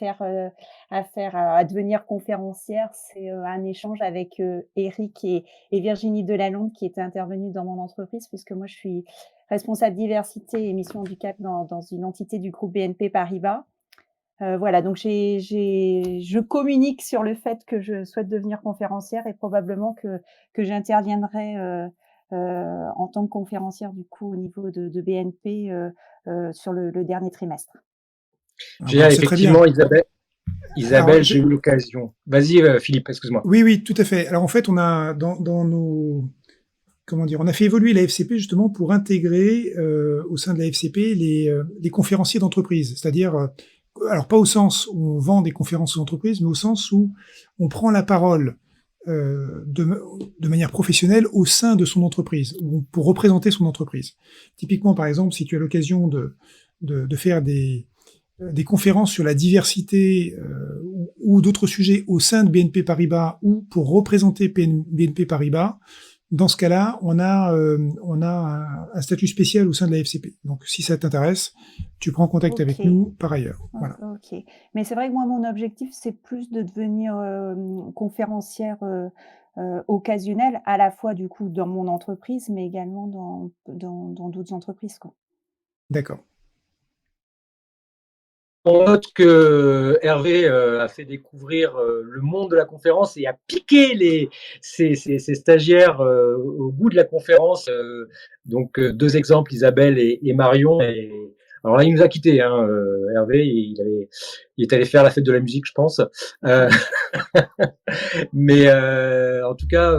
G: devenir conférencière, c'est, un échange avec, Éric et Virginie Delalonde qui étaient intervenus dans mon entreprise puisque moi, je suis responsable diversité et mission handicap dans une entité du groupe BNP Paribas. Voilà, donc je communique sur le fait que je souhaite devenir conférencière et probablement que j'interviendrai, en tant que conférencière du coup au niveau de BNP, sur le dernier trimestre.
A: Génial,
C: C'est très bien.
A: effectivement, Isabelle.
C: Alors,
A: J'ai eu l'occasion. Vas-y, Philippe, excuse-moi.
C: oui, tout à fait. Alors en fait, on a dans nos comment dire, on a fait évoluer la FCP justement pour intégrer au sein de la FCP les conférenciers d'entreprise, c'est-à-dire alors pas au sens où on vend des conférences aux entreprises, mais au sens où on prend la parole de manière professionnelle au sein de son entreprise, pour représenter son entreprise. Typiquement, par exemple, si tu as l'occasion de faire des conférences sur la diversité ou d'autres sujets au sein de BNP Paribas ou pour représenter BNP Paribas, dans ce cas-là, on a un statut spécial au sein de la FCP. Donc, si ça t'intéresse, tu prends contact avec
G: OK.
C: nous par ailleurs. Voilà.
G: OK. Mais c'est vrai que moi, mon objectif, c'est plus de devenir, conférencière, occasionnelle, à la fois du coup dans mon entreprise, mais également dans d'autres entreprises, quoi.
C: D'accord.
A: On note que Hervé a fait découvrir le monde de la conférence et a piqué ses stagiaires au goût de la conférence. Donc, deux exemples, Isabelle et Marion. Alors là, il nous a quittés, hein, Hervé. Il est allé faire la fête de la musique, je pense. Euh, mais en tout cas,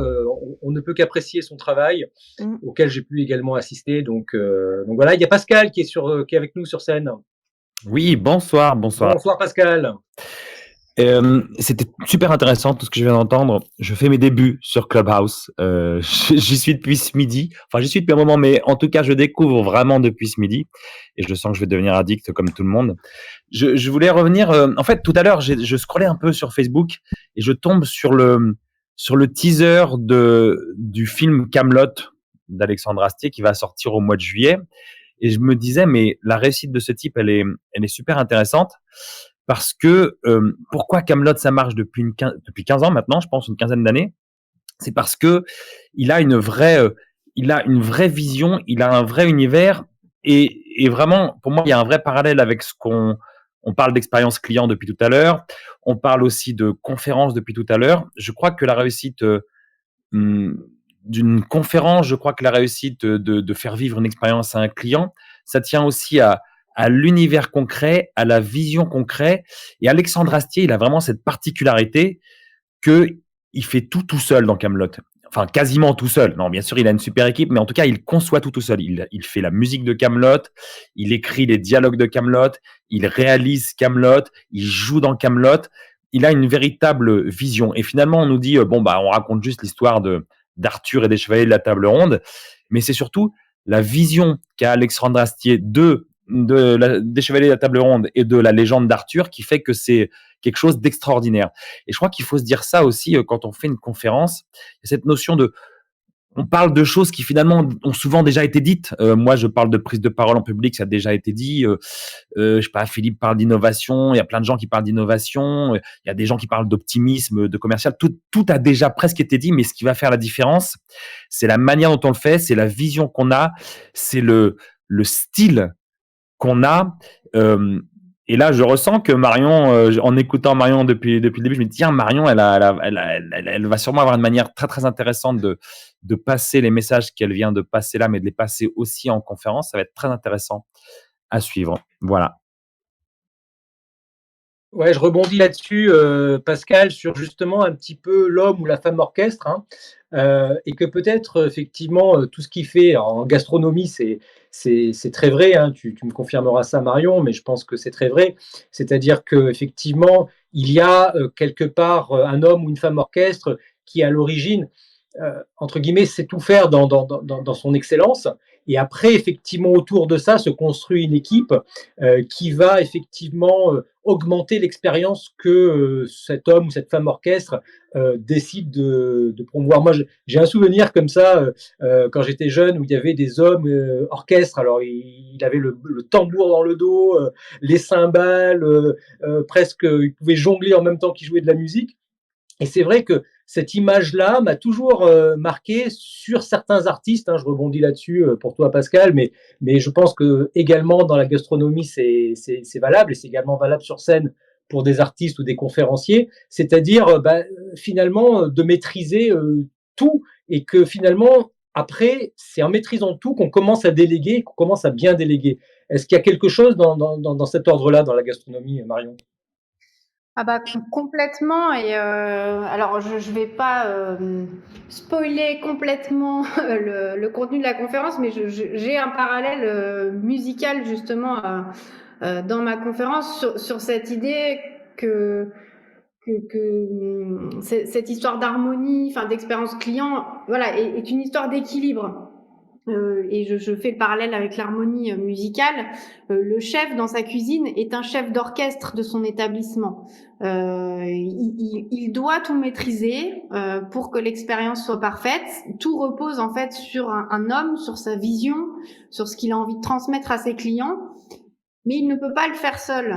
A: on ne peut qu'apprécier son travail,
G: Mmh.
A: auquel j'ai pu également assister. Donc voilà, il y a Pascal qui est avec nous sur scène.
H: Oui, bonsoir.
A: Bonsoir Pascal.
H: C'était super intéressant tout ce que je viens d'entendre. Je fais mes débuts sur Clubhouse. J'y suis depuis ce midi. Enfin, j'y suis depuis un moment, mais en tout cas, je découvre vraiment depuis ce midi. Et je sens que je vais devenir addict comme tout le monde. Je voulais revenir. En fait, tout à l'heure, je scrollais un peu sur Facebook et je tombe sur le teaser du film Camelot d'Alexandre Astier qui va sortir au mois de juillet. Et je me disais, mais la réussite de ce type, elle est super intéressante parce que pourquoi Camelot ça marche depuis 15 ans maintenant, je pense une quinzaine d'années, c'est parce que il a une vraie vision, il a un vrai univers et vraiment pour moi il y a un vrai parallèle avec ce on parle d'expérience client depuis tout à l'heure, on parle aussi de conférences depuis tout à l'heure. Je crois que la réussite d'une conférence, je crois que la réussite de faire vivre une expérience à un client, ça tient aussi à l'univers concret, à la vision concrète. Et Alexandre Astier, il a vraiment cette particularité que il fait tout seul dans Camelot. Enfin, quasiment tout seul. Non, bien sûr, il a une super équipe, mais en tout cas, il conçoit tout seul. Il fait la musique de Camelot, il écrit les dialogues de Camelot, il réalise Camelot, il joue dans Camelot. Il a une véritable vision. Et finalement, on nous dit bon bah, on raconte juste l'histoire d'Arthur et des Chevaliers de la Table Ronde, mais c'est surtout la vision qu'a Alexandre Astier des Chevaliers de la Table Ronde et de la légende d'Arthur qui fait que c'est quelque chose d'extraordinaire. Et je crois qu'il faut se dire ça aussi quand on fait une conférence. Il y a cette notion on parle de choses qui finalement ont souvent déjà été dites. Moi, je parle de prise de parole en public, ça a déjà été dit. Je sais pas, Philippe parle d'innovation. Il y a plein de gens qui parlent d'innovation. Il y a des gens qui parlent d'optimisme, de commercial. Tout a déjà presque été dit, mais ce qui va faire la différence, c'est la manière dont on le fait, c'est la vision qu'on a, c'est le style qu'on a. Et là, je ressens que Marion, en écoutant Marion depuis le début, je me dis tiens, Marion, elle va sûrement avoir une manière très très intéressante de passer les messages qu'elle vient de passer là, mais de les passer aussi en conférence. Ça va être très intéressant à suivre. Voilà.
A: Ouais, je rebondis là-dessus, Pascal, sur justement un petit peu l'homme ou la femme orchestre, hein, et que peut-être effectivement tout ce qu'il fait en gastronomie, c'est très vrai, hein, tu me confirmeras ça, Marion, mais je pense que c'est très vrai. C'est-à-dire que effectivement, il y a quelque part un homme ou une femme orchestre qui à l'origine entre guillemets, sait tout faire dans son excellence. Et après, effectivement, autour de ça se construit une équipe qui va effectivement augmenter l'expérience que cet homme ou cette femme orchestre décide de promouvoir. Moi, j'ai un souvenir comme ça quand j'étais jeune où il y avait des hommes orchestres. Alors, il avait le tambour dans le dos, les cymbales, presque, il pouvait jongler en même temps qu'il jouait de la musique. Et c'est vrai que cette image-là m'a toujours marqué sur certains artistes, hein, je rebondis là-dessus pour toi Pascal, mais je pense que également dans la gastronomie c'est valable et c'est également valable sur scène pour des artistes ou des conférenciers, c'est-à-dire finalement de maîtriser tout et que finalement après c'est en maîtrisant tout qu'on commence à déléguer, qu'on commence à bien déléguer. Est-ce qu'il y a quelque chose dans cet ordre-là dans la gastronomie, Marion?
B: Ah bah complètement et alors je vais pas spoiler complètement le contenu de la conférence, mais j'ai un parallèle musical justement dans ma conférence sur cette idée que cette histoire d'harmonie, enfin d'expérience client, voilà, est une histoire d'équilibre. Et je fais le parallèle avec l'harmonie musicale. Le chef dans sa cuisine est un chef d'orchestre de son établissement. Il doit tout maîtriser pour que l'expérience soit parfaite. Tout repose en fait sur un homme, sur sa vision, sur ce qu'il a envie de transmettre à ses clients. Mais il ne peut pas le faire seul.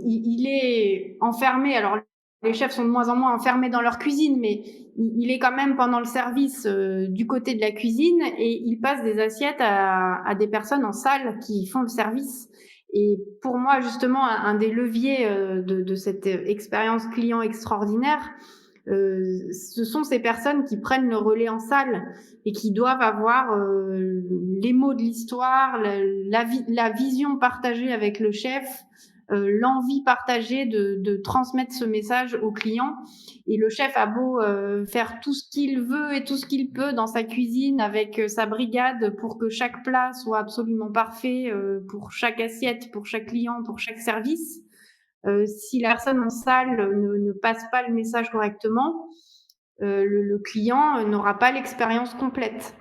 B: Il est enfermé. Alors les chefs sont de moins en moins enfermés dans leur cuisine, mais il est quand même pendant le service du côté de la cuisine et il passe des assiettes à des personnes en salle qui font le service. Et pour moi, justement, un des leviers de cette expérience client extraordinaire, ce sont ces personnes qui prennent le relais en salle et qui doivent avoir les mots de l'histoire, la vision partagée avec le chef, l'envie partagée de transmettre ce message au client. Et le chef a beau faire tout ce qu'il veut et tout ce qu'il peut dans sa cuisine avec sa brigade pour que chaque plat soit absolument parfait pour chaque assiette, pour chaque client, pour chaque service. Si la personne en salle ne passe pas le message correctement, le client n'aura pas l'expérience complète.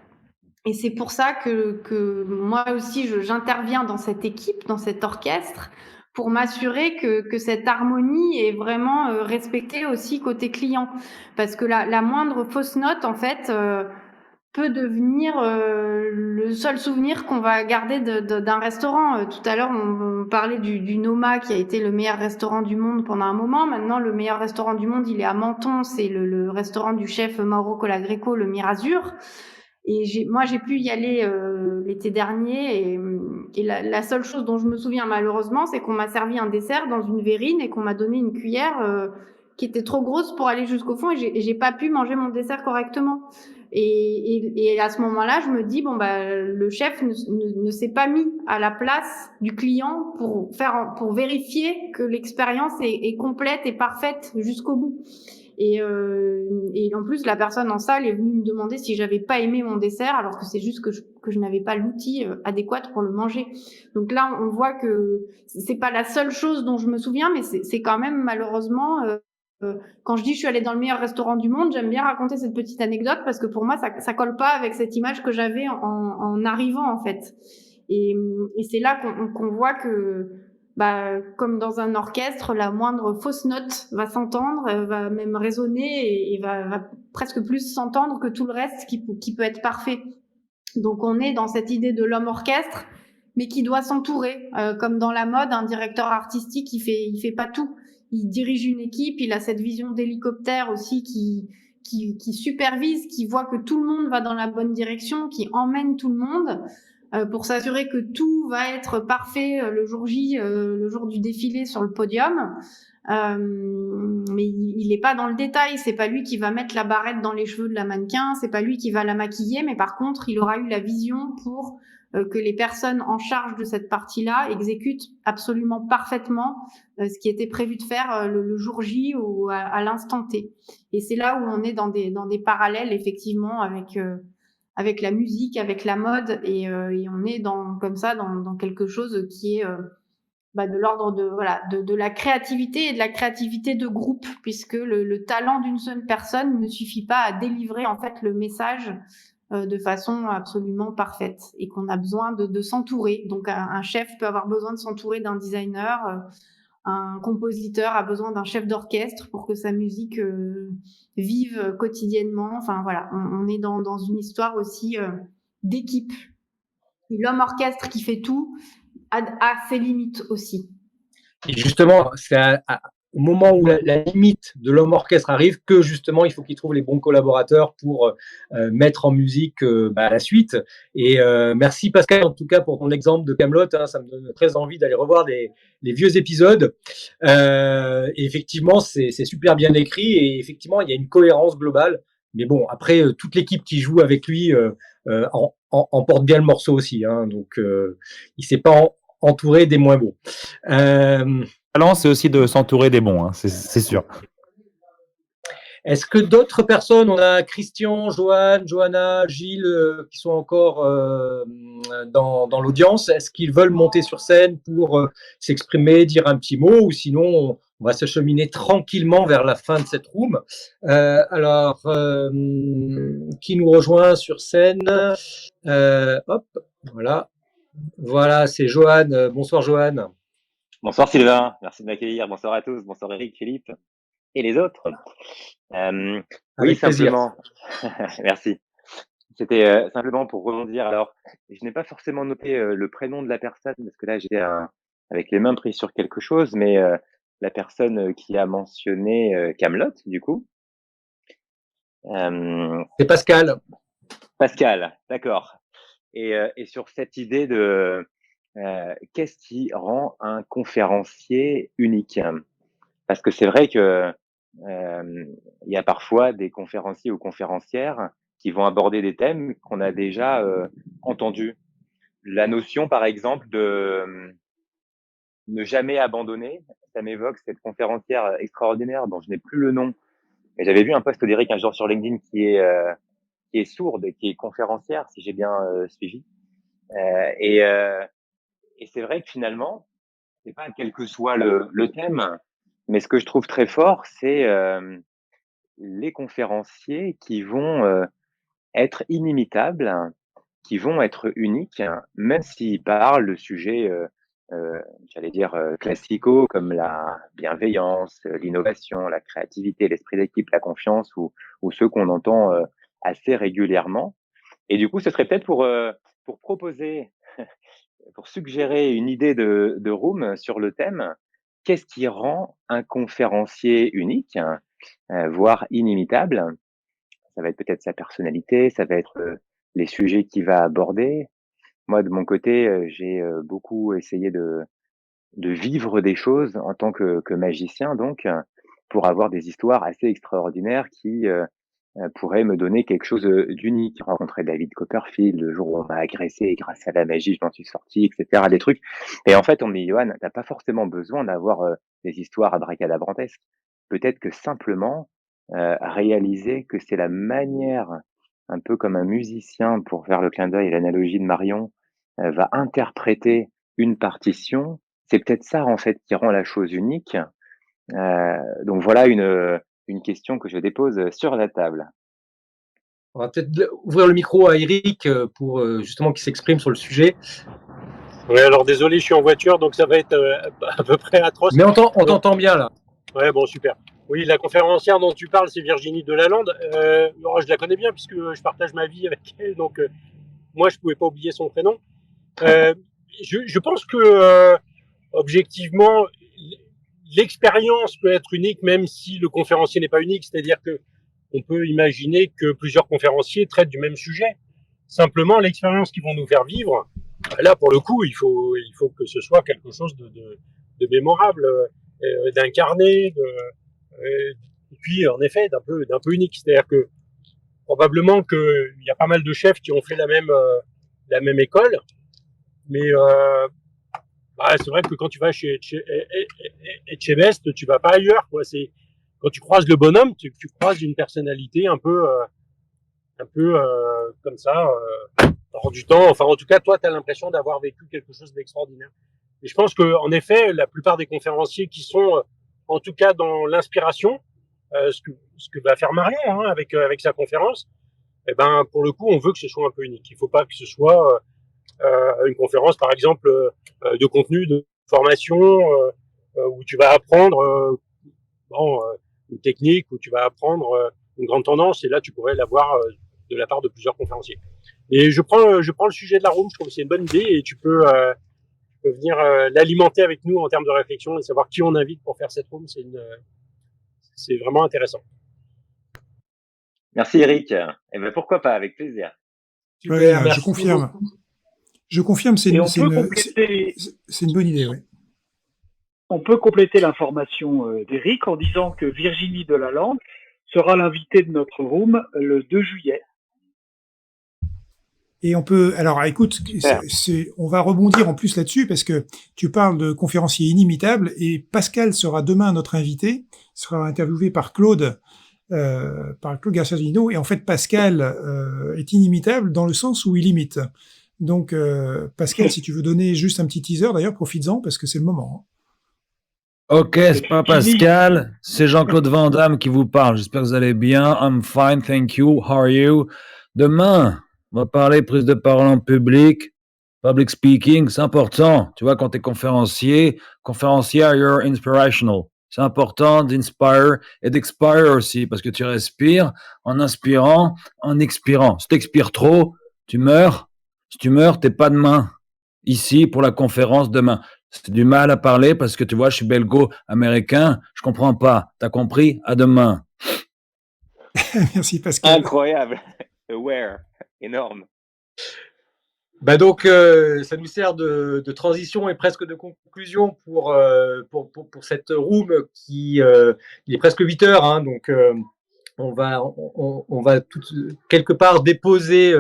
B: Et c'est pour ça que moi aussi, j'interviens dans cette équipe, dans cet orchestre, pour m'assurer que cette harmonie est vraiment respectée aussi côté client. Parce que la moindre fausse note, en fait, peut devenir le seul souvenir qu'on va garder d'un restaurant. Tout à l'heure, on parlait du Noma qui a été le meilleur restaurant du monde pendant un moment. Maintenant, le meilleur restaurant du monde, il est à Menton. C'est le restaurant du chef Mauro Colagreco, le Mirazur. Et moi, j'ai pu y aller l'été dernier et la seule chose dont je me souviens malheureusement, c'est qu'on m'a servi un dessert dans une verrine et qu'on m'a donné une cuillère qui était trop grosse pour aller jusqu'au fond et j'ai pas pu manger mon dessert correctement. Et à ce moment-là, je me dis, bon, bah, le chef ne s'est pas mis à la place du client pour vérifier que l'expérience est complète et parfaite jusqu'au bout. Et en plus, la personne en salle est venue me demander si j'avais pas aimé mon dessert, alors que c'est juste que je n'avais pas l'outil adéquat pour le manger. Donc là, on voit que c'est pas la seule chose dont je me souviens, mais c'est quand même malheureusement quand je dis je suis allée dans le meilleur restaurant du monde, j'aime bien raconter cette petite anecdote parce que pour moi, ça colle pas avec cette image que j'avais en arrivant, en fait. Et c'est là qu'on voit que, bah, comme dans un orchestre, la moindre fausse note va s'entendre, va même résonner et va presque plus s'entendre que tout le reste qui peut être parfait. Donc on est dans cette idée de l'homme orchestre, mais qui doit s'entourer. Comme dans la mode, un directeur artistique, il fait pas tout. Il dirige une équipe, il a cette vision d'hélicoptère aussi qui supervise, qui voit que tout le monde va dans la bonne direction, qui emmène tout le monde pour s'assurer que tout va être parfait le jour J, le jour du défilé sur le podium. Mais il n'est pas dans le détail, c'est pas lui qui va mettre la barrette dans les cheveux de la mannequin, c'est pas lui qui va la maquiller, mais par contre, il aura eu la vision pour que les personnes en charge de cette partie-là exécutent absolument parfaitement ce qui était prévu de faire le jour J ou à l'instant T. Et c'est là où on est dans des parallèles effectivement avec la musique, avec la mode, et on est comme ça dans quelque chose qui est de l'ordre de la créativité et de la créativité de groupe, puisque le talent d'une seule personne ne suffit pas à délivrer en fait le message de façon absolument parfaite, et qu'on a besoin de s'entourer. Donc un chef peut avoir besoin de s'entourer d'un designer, un compositeur a besoin d'un chef d'orchestre pour que sa musique vive quotidiennement. Enfin voilà, on est dans une histoire aussi d'équipe. Et l'homme orchestre qui fait tout a ses limites aussi.
A: Et justement, c'est au moment où la limite de l'homme orchestre arrive que justement il faut qu'il trouve les bons collaborateurs pour mettre en musique la suite. Et merci Pascal en tout cas pour ton exemple de Kaamelott, hein, ça me donne très envie d'aller revoir les vieux épisodes. Et effectivement, c'est super bien écrit et effectivement il y a une cohérence globale. Mais bon, après toute l'équipe qui joue avec lui emporte bien le morceau aussi, hein, donc il s'est pas entouré des moins beaux.
H: Talent, c'est aussi de s'entourer des bons, hein, c'est sûr.
A: Est-ce que d'autres personnes, on a Christian, Joanne, Johanna, Gilles, qui sont encore dans l'audience, est-ce qu'ils veulent monter sur scène pour s'exprimer, dire un petit mot, ou sinon on va s'acheminer tranquillement vers la fin de cette room. Alors, qui nous rejoint sur scène? Hop, voilà. Voilà, c'est Joanne. Bonsoir Joanne.
I: Bonsoir Sylvain, merci de m'accueillir. Bonsoir à tous. Bonsoir Eric, Philippe et les autres. Oui, simplement. Merci. C'était simplement pour rebondir. Alors, je n'ai pas forcément noté le prénom de la personne parce que là, j'étais avec les mains prises sur quelque chose, mais la personne qui a mentionné Kaamelott, du coup.
A: C'est Pascal.
I: Pascal, d'accord. Et sur cette idée de qu'est-ce qui rend un conférencier unique? Parce que c'est vrai que il y a parfois des conférenciers ou conférencières qui vont aborder des thèmes qu'on a déjà entendus. La notion, par exemple, de ne jamais abandonner, ça m'évoque cette conférencière extraordinaire dont je n'ai plus le nom. Mais j'avais vu un post d'Eric un jour sur LinkedIn qui est sourde et qui est conférencière, si j'ai bien suivi. Et c'est vrai que finalement, c'est pas quel que soit le thème, mais ce que je trouve très fort, c'est les conférenciers qui vont être inimitables, qui vont être uniques, même s'ils parlent de sujets, j'allais dire classicaux comme la bienveillance, l'innovation, la créativité, l'esprit d'équipe, la confiance, ou ceux qu'on entend assez régulièrement. Et du coup, ce serait peut-être pour proposer, pour suggérer une idée de room sur le thème. Qu'est-ce qui rend un conférencier unique, voire inimitable? Ça va être peut-être sa personnalité, ça va être les sujets qu'il va aborder. Moi, de mon côté, j'ai beaucoup essayé de vivre des choses en tant que magicien, donc pour avoir des histoires assez extraordinaires qui pourrait me donner quelque chose d'unique. Rencontrer David Copperfield, le jour où on m'a agressé et grâce à la magie, je m'en suis sorti, etc. Des trucs. Et en fait, on me dit, Johan, t'as pas forcément besoin d'avoir des histoires abracadabrantesques. Peut-être que simplement réaliser que c'est la manière, un peu comme un musicien, pour faire le clin d'œil et l'analogie de Marion, va interpréter une partition. C'est peut-être ça, en fait, qui rend la chose unique. Donc voilà une question que je dépose sur la table.
A: On va peut-être ouvrir le micro à Eric pour justement qu'il s'exprime sur le sujet.
E: Oui, alors désolé, je suis en voiture, donc ça va être à peu près atroce.
A: Mais on t'entend bien là.
E: Ouais, bon, super. Oui, la conférencière dont tu parles, c'est Virginie Delalande. Je la connais bien puisque je partage ma vie avec elle, donc moi, je pouvais pas oublier son prénom. Je pense que objectivement, l'expérience peut être unique, même si le conférencier n'est pas unique. C'est-à-dire que on peut imaginer que plusieurs conférenciers traitent du même sujet. Simplement, l'expérience qu'ils vont nous faire vivre, là, pour le coup, il faut que ce soit quelque chose de mémorable, d'incarné, et puis, en effet, d'un peu unique. C'est-à-dire que probablement qu'il y a pas mal de chefs qui ont fait la même école, mais c'est vrai que quand tu vas chez Etchebest, tu vas pas ailleurs, quoi. C'est quand tu croises le bonhomme, tu croises une personnalité un peu comme ça, hors du temps. Enfin, en tout cas, toi, tu as l'impression d'avoir vécu quelque chose d'extraordinaire. Et je pense que, en effet, la plupart des conférenciers qui sont, en tout cas, dans l'inspiration, ce que va faire Marion avec sa conférence, eh ben, pour le coup, on veut que ce soit un peu unique. Il faut pas que ce soit une conférence, par exemple, de contenu, de formation, où tu vas apprendre une technique, où tu vas apprendre une grande tendance, et là, tu pourrais l'avoir de la part de plusieurs conférenciers. Et je prends le sujet de la room, je trouve que c'est une bonne idée, et tu peux venir l'alimenter avec nous en termes de réflexion et savoir qui on invite pour faire cette room, c'est vraiment intéressant.
I: Merci Eric. Eh ben pourquoi pas, avec plaisir.
C: Super, je confirme. Beaucoup. Je confirme, c'est une bonne idée. Ouais.
F: On peut compléter l'information d'Eric en disant que Virginie Delalande sera l'invitée de notre room le 2 juillet.
C: Et on peut, alors écoute, on va rebondir en plus là-dessus parce que tu parles de conférenciers inimitables et Pascal sera demain notre invité, sera interviewé par Claude Garcia-Gino, et en fait Pascal est inimitable dans le sens où il imite. Donc Pascal, si tu veux donner juste un petit teaser, d'ailleurs profites-en parce que c'est le moment.
H: Ok, c'est pas Pascal, c'est Jean-Claude Van Damme qui vous parle. J'espère que vous allez bien. I'm fine, thank you. How are you? Demain, on va parler prise de parole en public, public speaking, c'est important. Tu vois, quand tu es conférencier, you're inspirational. C'est important d'inspire et d'expire aussi, parce que tu respires en inspirant, en expirant. Si tu expires trop, tu meurs. Si tu meurs, t'es pas demain. Ici, pour la conférence demain. C'est du mal à parler parce que tu vois, je suis belgo-américain, je comprends pas. T'as compris? À demain.
C: Merci Pascal.
I: Incroyable. Aware. Énorme.
A: Bah donc, ça nous sert de transition et presque de conclusion pour cette room qui il est presque 8 heures, hein, donc on va quelque part déposer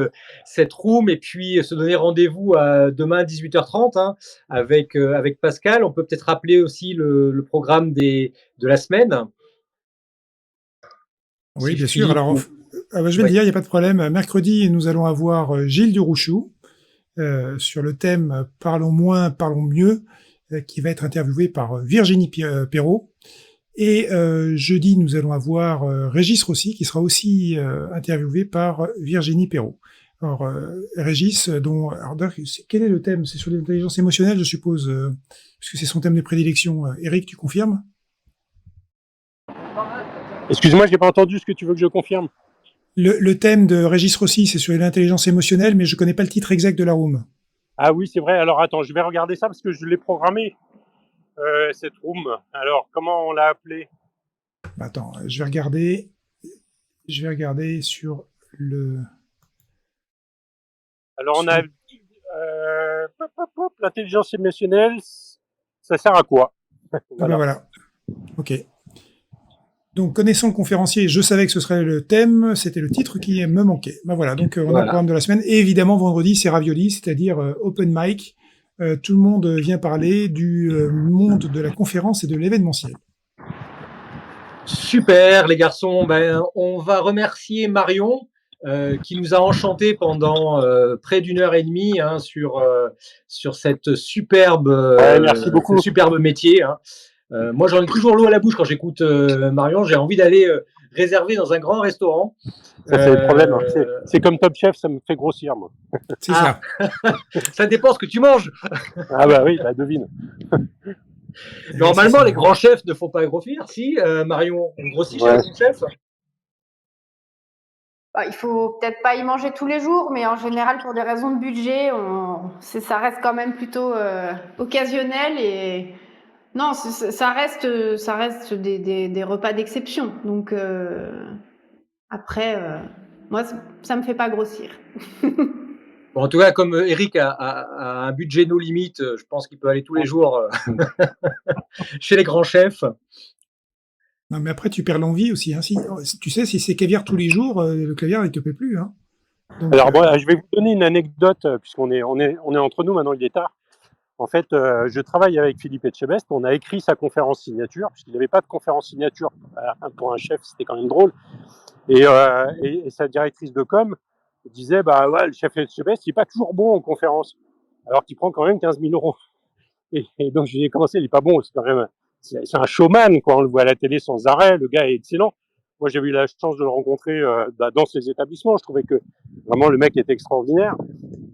A: cette room et puis se donner rendez-vous à demain 18h30 avec Pascal. On peut peut-être rappeler aussi le programme de la semaine.
C: Oui, bien sûr. Alors, je vais le dire, il n'y a pas de problème. Mercredi, nous allons avoir Gilles Durouchou sur le thème « Parlons moins, parlons mieux », qui va être interviewé par Virginie Perrault. Et jeudi, nous allons avoir Régis Rossi, qui sera aussi interviewé par Virginie Perrault. Alors, Régis, quel est le thème? C'est sur l'intelligence émotionnelle, je suppose, puisque c'est son thème de prédilection. Eric, tu confirmes?
E: Excuse-moi, je n'ai pas entendu ce que tu veux que je confirme.
C: Le thème de Régis Rossi, c'est sur l'intelligence émotionnelle, mais je ne connais pas le titre exact de la room.
E: Ah oui, c'est vrai. Alors attends, je vais regarder ça parce que je l'ai programmé, cette room. Alors, comment on l'a appelée?
C: Attends, je vais regarder sur le...
E: Alors, on a l'intelligence émotionnelle, ça sert à quoi?
C: Voilà. Ok. Donc, connaissant le conférencier, je savais que ce serait le thème, c'était le titre qui me manquait. Ben voilà, donc on a le programme de la semaine. Et évidemment, vendredi, c'est Ravioli, c'est-à-dire open mic. Tout le monde vient parler du monde de la conférence et de l'événementiel.
A: Super, les garçons. On va remercier Marion qui nous a enchantés pendant près d'1 heure et demie sur cette superbe,
E: merci beaucoup.
A: ce superbe métier. Moi, j'en ai toujours l'eau à la bouche quand j'écoute Marion. J'ai envie d'aller réserver dans un grand restaurant.
E: Ça, c'est le problème. C'est comme Top Chef, ça me fait grossir, moi.
C: C'est ça.
A: Ça dépend ce que tu manges.
E: Ah bah oui, devine.
A: Normalement, les grands chefs ne font pas grossir. Si, Marion, on grossit chez les grands chefs.
B: Il faut peut-être pas y manger tous les jours, mais en général, pour des raisons de budget, ça reste quand même plutôt occasionnel et non, ça reste des repas d'exception. Donc après, moi, ça me fait pas grossir.
A: Bon, en tout cas, comme Eric a un budget no limite, je pense qu'il peut aller tous les jours chez les grands chefs.
C: Non, mais après, tu perds l'envie aussi. Hein. Tu sais, si c'est caviar tous les jours, le caviar, il te plaît plus. Hein.
E: Donc, alors, je vais vous donner une anecdote, puisqu'on est entre nous, maintenant il est tard. En fait, je travaille avec Philippe Etchebest. On a écrit sa conférence signature, puisqu'il n'avait pas de conférence signature. Pour un chef, c'était quand même drôle. Et sa directrice de com disait, le chef Etchebest, il n'est pas toujours bon en conférence, alors qu'il prend quand même 15 000 €. Et donc, je lui ai commencé, il n'est pas bon, c'est un showman, quoi. On le voit à la télé sans arrêt, le gars est excellent. Moi, j'ai eu la chance de le rencontrer dans ses établissements. Je trouvais que vraiment le mec était extraordinaire.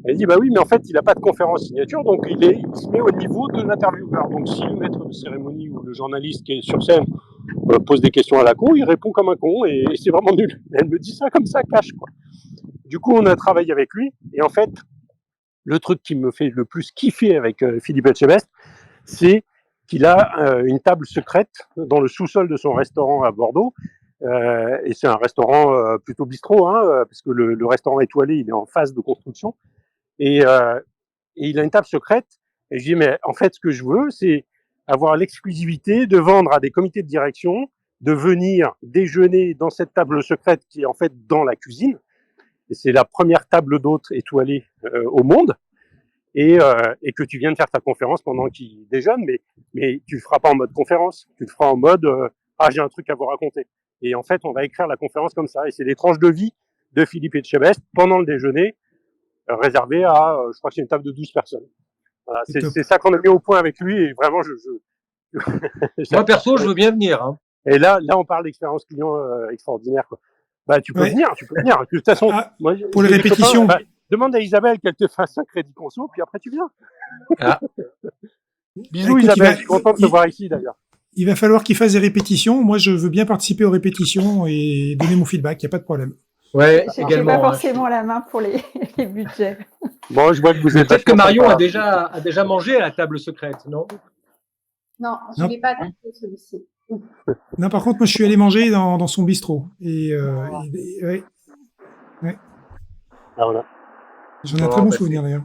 E: Elle dit, oui, mais en fait, il n'a pas de conférence signature, donc il se met au niveau de l'intervieweur. Donc, si le maître de cérémonie ou le journaliste qui est sur scène pose des questions à la con, il répond comme un con et c'est vraiment nul. Elle me dit ça comme ça, cash, quoi. Du coup, on a travaillé avec lui et en fait, le truc qui me fait le plus kiffer avec Philippe Etchebest, c'est qu'il a une table secrète dans le sous-sol de son restaurant à Bordeaux. Et c'est un restaurant plutôt bistrot, parce que le restaurant étoilé, il est en phase de construction. Et il a une table secrète. Et je dis, mais en fait, ce que je veux, c'est avoir l'exclusivité de vendre à des comités de direction, de venir déjeuner dans cette table secrète qui est en fait dans la cuisine. Et c'est la première table d'hôte étoilée au monde. Et que tu viens de faire ta conférence pendant qu'il déjeune, mais tu le feras pas en mode conférence. Tu le feras en mode, j'ai un truc à vous raconter. Et en fait, on va écrire la conférence comme ça. Et c'est les tranches de vie de Philippe Etchebest pendant le déjeuner, réservé à, je crois que c'est une table de 12 personnes. Voilà, c'est ça qu'on a mis au point avec lui. Et vraiment,
A: moi, perso, je veux bien venir. Hein.
E: Et là, on parle d'expérience client extraordinaire, quoi. Tu peux venir, tu peux venir. De toute façon, moi,
C: pour les répétitions.
E: Demande à Isabelle qu'elle te fasse un crédit conso, puis après tu viens.
A: Ah.
E: Bisous, écoute, Isabelle, je suis content de te voir ici d'ailleurs.
C: Il va falloir qu'il fasse des répétitions. Moi, je veux bien participer aux répétitions et donner mon feedback, il n'y a pas de problème.
B: Ouais, j'ai pas forcément la main pour les budgets.
E: Bon, je vois que vous êtes.
A: Peut-être que Marion a déjà mangé à la table secrète, non?
B: Non, je ne l'ai pas testé celui-ci.
C: Non, par contre, moi, je suis allé manger dans son bistrot. Et ouais.
E: Ah, voilà.
C: J'en ai un très bon souvenir d'ailleurs.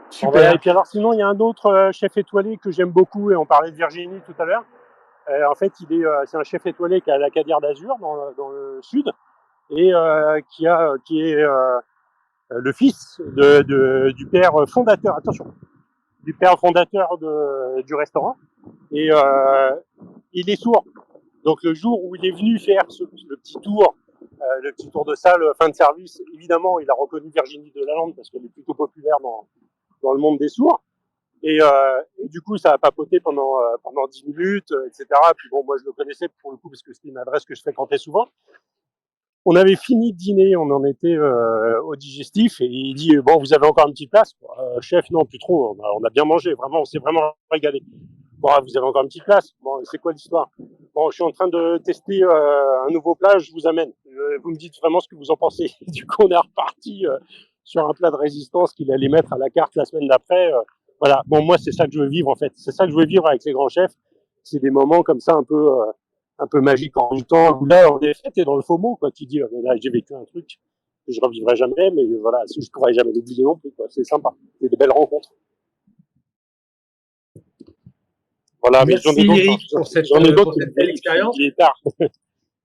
E: Super. Voilà. Et puis alors sinon, il y a un autre chef étoilé que j'aime beaucoup, et on parlait de Virginie tout à l'heure. En fait, c'est un chef étoilé qui est à l'Acadière d'Azur, dans le sud, et qui est le fils du père fondateur. Attention, du père fondateur du restaurant. Et il est sourd. Donc le jour où il est venu faire le petit tour de salle fin de service, évidemment, il a reconnu Virginie Delalande parce qu'elle est plutôt populaire dans le monde des sourds. Et du coup, ça a papoté pendant 10 minutes, etc. Puis bon, moi, je le connaissais pour le coup parce que c'était une adresse que je fréquentais souvent. On avait fini de dîner, on en était au digestif, et il dit, bon, vous avez encore une petite place? Chef, non, plus trop, on a bien mangé, vraiment, on s'est vraiment régalé. Bon, vous avez encore une petite place? Bon, c'est quoi l'histoire? Bon, je suis en train de tester un nouveau plat, je vous amène. Vous me dites vraiment ce que vous en pensez. Du coup, on est reparti sur un plat de résistance qu'il allait mettre à la carte la semaine d'après. Voilà, bon, moi, c'est ça que je veux vivre, en fait. C'est ça que je veux vivre avec les grands chefs. C'est des moments comme ça, un peu magiques en même temps, où là, en effet, t'es dans le FOMO, quoi. Tu dis, là, j'ai vécu un truc que je revivrai jamais, mais voilà, je pourrais jamais l'oublier non plus, quoi. C'est sympa. C'est des belles rencontres. Voilà, mais
A: Merci Eric pour cette belle expérience.
E: Il est tard.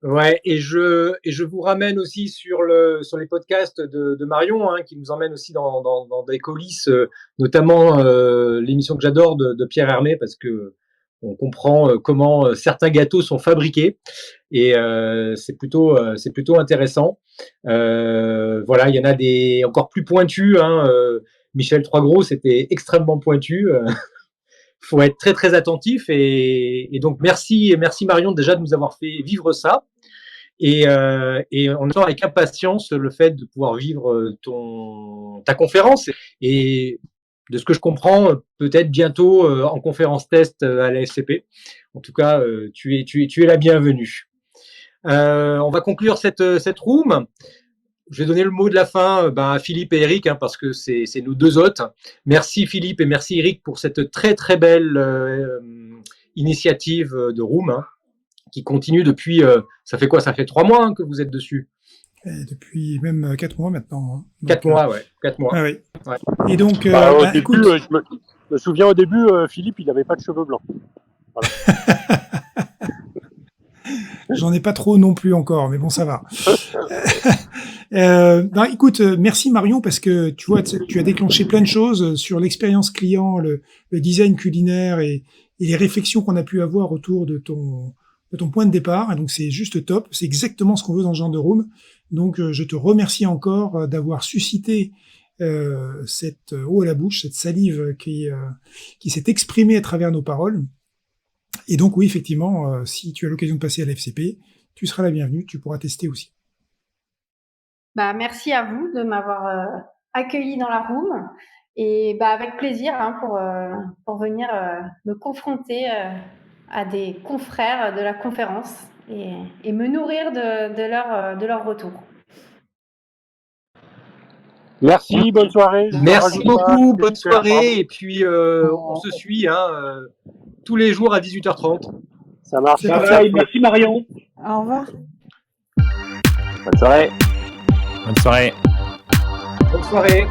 A: Ouais, et je vous ramène aussi sur les podcasts de Marion, hein, qui nous emmène aussi dans des coulisses, notamment l'émission que j'adore de Pierre Hermé, parce que on comprend comment certains gâteaux sont fabriqués, et c'est plutôt intéressant. Voilà, il y en a des encore plus pointus, hein, Michel Troisgros, c'était extrêmement pointu. Faut être très très attentif, et donc merci Marion déjà de nous avoir fait vivre ça, et on attend avec impatience le fait de pouvoir vivre ta conférence, et de ce que je comprends peut-être bientôt en conférence test à la FCP. En tout cas, tu es la bienvenue. On va conclure cette room. Je vais donner le mot de la fin à Philippe et Eric, hein, parce que c'est nos deux hôtes. Merci Philippe et merci Eric pour cette très très belle initiative de room, hein, qui continue depuis, ça fait quoi? Ça fait 3 mois, hein, que vous êtes dessus?
C: Depuis même 4 mois maintenant. Hein.
A: 4 mois, ouais. 4 mois.
C: Ah, oui.
A: Ouais.
C: Et donc,
E: au début,
C: écoute...
E: je me souviens au début, Philippe, il n'avait pas de cheveux blancs. Voilà.
C: J'en ai pas trop non plus encore, mais bon, ça va. Écoute, merci Marion, parce que tu vois, tu as déclenché plein de choses sur l'expérience client, le design culinaire et les réflexions qu'on a pu avoir autour de ton point de départ. Et donc c'est juste top. C'est exactement ce qu'on veut dans ce genre de room. Donc je te remercie encore d'avoir suscité cette eau à la bouche, cette salive qui s'est exprimée à travers nos paroles. Et donc oui, effectivement, si tu as l'occasion de passer à la FCP, tu seras la bienvenue, tu pourras tester aussi.
B: Merci à vous de m'avoir accueilli dans la room, et avec plaisir, hein, pour venir me confronter à des confrères de la conférence et me nourrir de leur retour.
E: Merci, bonne soirée.
A: Merci beaucoup, bonne soirée, et puis on se suit, hein, tous les jours à 18h30.
E: Ça marche.
F: Merci Marion.
G: Au revoir.
I: Bonne soirée.
H: Bonne soirée.
A: Bonne soirée.